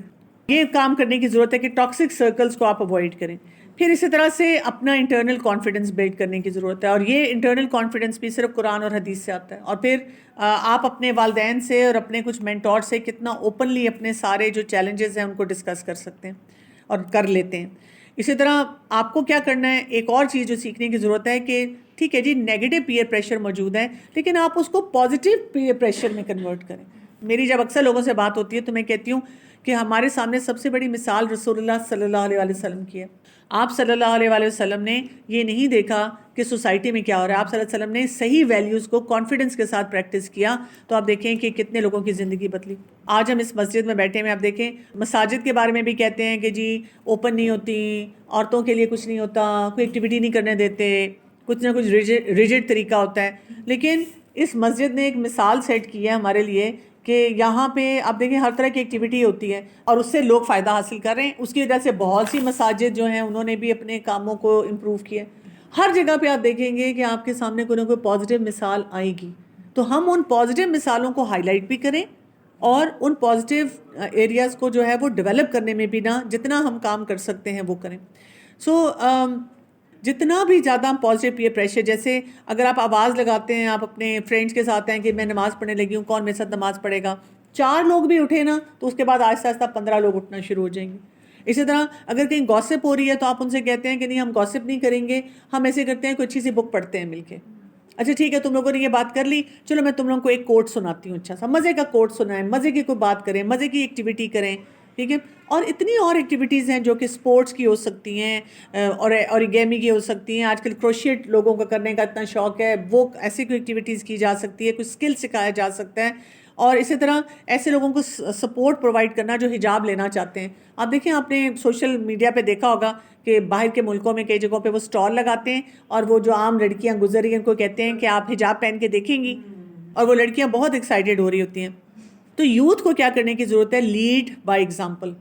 یہ کام کرنے کی ضرورت ہے کہ ٹاکسک سرکلز کو آپ اوائڈ کریں. پھر اسی طرح سے اپنا انٹرنل کانفیڈنس بلڈ کرنے کی ضرورت ہے، اور یہ انٹرنل کانفیڈنس بھی صرف قرآن اور حدیث سے آتا ہے. اور پھر آپ اپنے والدین سے اور اپنے کچھ مینٹور سے کتنا اوپنلی اپنے سارے جو چیلنجز ہیں ان کو ڈسکس کر سکتے ہیں اور کر لیتے ہیں. اسی طرح آپ کو کیا کرنا ہے، ایک اور چیز جو سیکھنے کی ضرورت ہے کہ ٹھیک ہے جی نیگیٹو پیئر پریشر موجود ہے، لیکن آپ اس کو پازیٹیو پیئر پریشر میں کنورٹ کریں. میری جب اکثر لوگوں سے بات ہوتی ہے تو میں کہتی ہوں کہ ہمارے سامنے سب سے بڑی مثال رسول اللہ صلی اللہ علیہ وسلم کی ہے. آپ صلی اللہ علیہ وسلم نے یہ نہیں دیکھا کہ سوسائٹی میں کیا ہو رہا ہے. آپ صلی اللہ علیہ وسلم نے صحیح ویلیوز کو کانفیڈنس کے ساتھ پریکٹس کیا، تو آپ دیکھیں کہ کتنے لوگوں کی زندگی بدلی. آج ہم اس مسجد میں بیٹھے ہیں، آپ دیکھیں مساجد کے بارے میں بھی کہتے ہیں کہ جی اوپن نہیں ہوتی، عورتوں کے لیے کچھ نہیں ہوتا، کوئی ایکٹیویٹی نہیں کرنے دیتے، کچھ نہ کچھ ریجڈ طریقہ ہوتا ہے. لیکن اس مسجد نے ایک مثال سیٹ کی ہے ہمارے لیے کہ یہاں پہ آپ دیکھیں ہر طرح کی ایکٹیویٹی ہوتی ہے اور اس سے لوگ فائدہ حاصل کر رہے ہیں. اس کی وجہ سے بہت سی مساجد جو ہیں انہوں نے بھی اپنے کاموں کو امپروو کیا. ہر جگہ پہ آپ دیکھیں گے کہ آپ کے سامنے کوئی نہ کوئی پازیٹیو مثال آئے گی. تو ہم ان پازیٹیو مثالوں کو ہائی لائٹ بھی کریں اور ان پازیٹیو ایریاز کو جو ہے وہ ڈیولپ کرنے میں بھی نا جتنا ہم کام کر سکتے ہیں وہ کریں. جتنا بھی زیادہ ہم پازیٹیو پیئر پریشر، جیسے اگر آپ آواز لگاتے ہیں، آپ اپنے فرینڈس کے ساتھ ہیں کہ میں نماز پڑھنے لگی ہوں، کون میرے ساتھ نماز پڑھے گا، 4 لوگ بھی اٹھے نا تو اس کے بعد آہستہ آہستہ 15 لوگ اٹھنا شروع ہو جائیں گے. اسی طرح اگر کہیں گوسپ ہو رہی ہے تو آپ ان سے کہتے ہیں کہ نہیں ہم گوسپ نہیں کریں گے، ہم ایسے کرتے ہیں کوئی اچھی سی بک پڑھتے ہیں مل کے. اچھا ٹھیک ہے تم لوگوں نے یہ بات کر لی، چلو میں تم لوگوں کو ایک کوٹ سناتی ہوں، اچھا سا مزے کا کوٹ سنائیں، مزے کی کوئی بات کریں، مزے کی ایکٹیویٹی کریں. ٹھیک ہے. اور اتنی اور ایکٹیویٹیز ہیں جو کہ سپورٹس کی ہو سکتی ہیں اور اوریگیمی کی ہو سکتی ہیں. آج کل کروشیٹ لوگوں کا کرنے کا اتنا شوق ہے، وہ ایسی کوئی ایکٹیویٹیز کی جا سکتی ہے، کوئی اسکل سکھایا جا سکتا ہے. اور اسی طرح ایسے لوگوں کو سپورٹ پرووائڈ کرنا جو حجاب لینا چاہتے ہیں. آپ دیکھیں آپ نے سوشل میڈیا پہ دیکھا ہوگا کہ باہر کے ملکوں میں کئی جگہوں پہ وہ سٹال لگاتے ہیں اور وہ جو عام لڑکیاں گزر رہی ہیں ان کو کہتے ہیں کہ آپ حجاب پہن کے دیکھیں گی، اور وہ لڑکیاں بہت ایکسائٹیڈ ہو رہی ہوتی ہیں. تو یوتھ کو کیا کرنے کی ضرورت ہے؟ Led by example.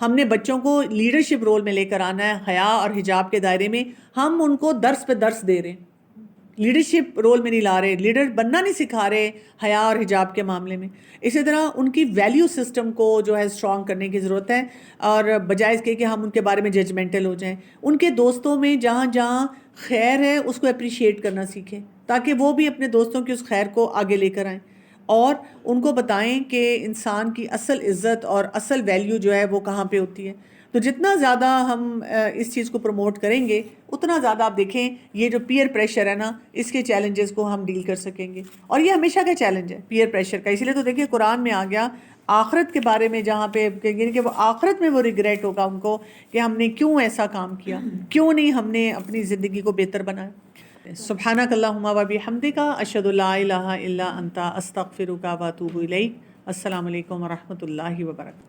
ہم نے بچوں کو لیڈرشپ رول میں لے کر آنا ہے. حیا اور حجاب کے دائرے میں ہم ان کو درس پہ درس دے رہے ہیں، لیڈرشپ رول میں نہیں لا رہے، لیڈر بننا نہیں سکھا رہے حیا اور حجاب کے معاملے میں. اسی طرح ان کی ویلیو سسٹم کو جو ہے اسٹرانگ کرنے کی ضرورت ہے، اور بجائے اس کے کہ ہم ان کے بارے میں ججمنٹل ہو جائیں. ان کے دوستوں میں جہاں جہاں خیر ہے اس کو اپریشیٹ کرنا سیکھیں تاکہ وہ بھی اپنے دوستوں کی اس خیر کو آگے لے کر آئیں، اور ان کو بتائیں کہ انسان کی اصل عزت اور اصل ویلیو جو ہے وہ کہاں پہ ہوتی ہے. تو جتنا زیادہ ہم اس چیز کو پروموٹ کریں گے اتنا زیادہ آپ دیکھیں یہ جو پیئر پریشر ہے نا اس کے چیلنجز کو ہم ڈیل کر سکیں گے. اور یہ ہمیشہ کا چیلنج ہے پیئر پریشر کا. اسی لیے تو دیکھیے قرآن میں آ گیا آخرت کے بارے میں، جہاں پہ یعنی کہ وہ آخرت میں وہ ریگریٹ ہوگا ان کو کہ ہم نے کیوں ایسا کام کیا، کیوں نہیں ہم نے اپنی زندگی کو بہتر بنایا. سبحانک اللہم و بحمدک اشہد لا الہ الا انت استغفرک و اتوب الیک. السلام علیکم و رحمۃ اللہ وبرکاتہ.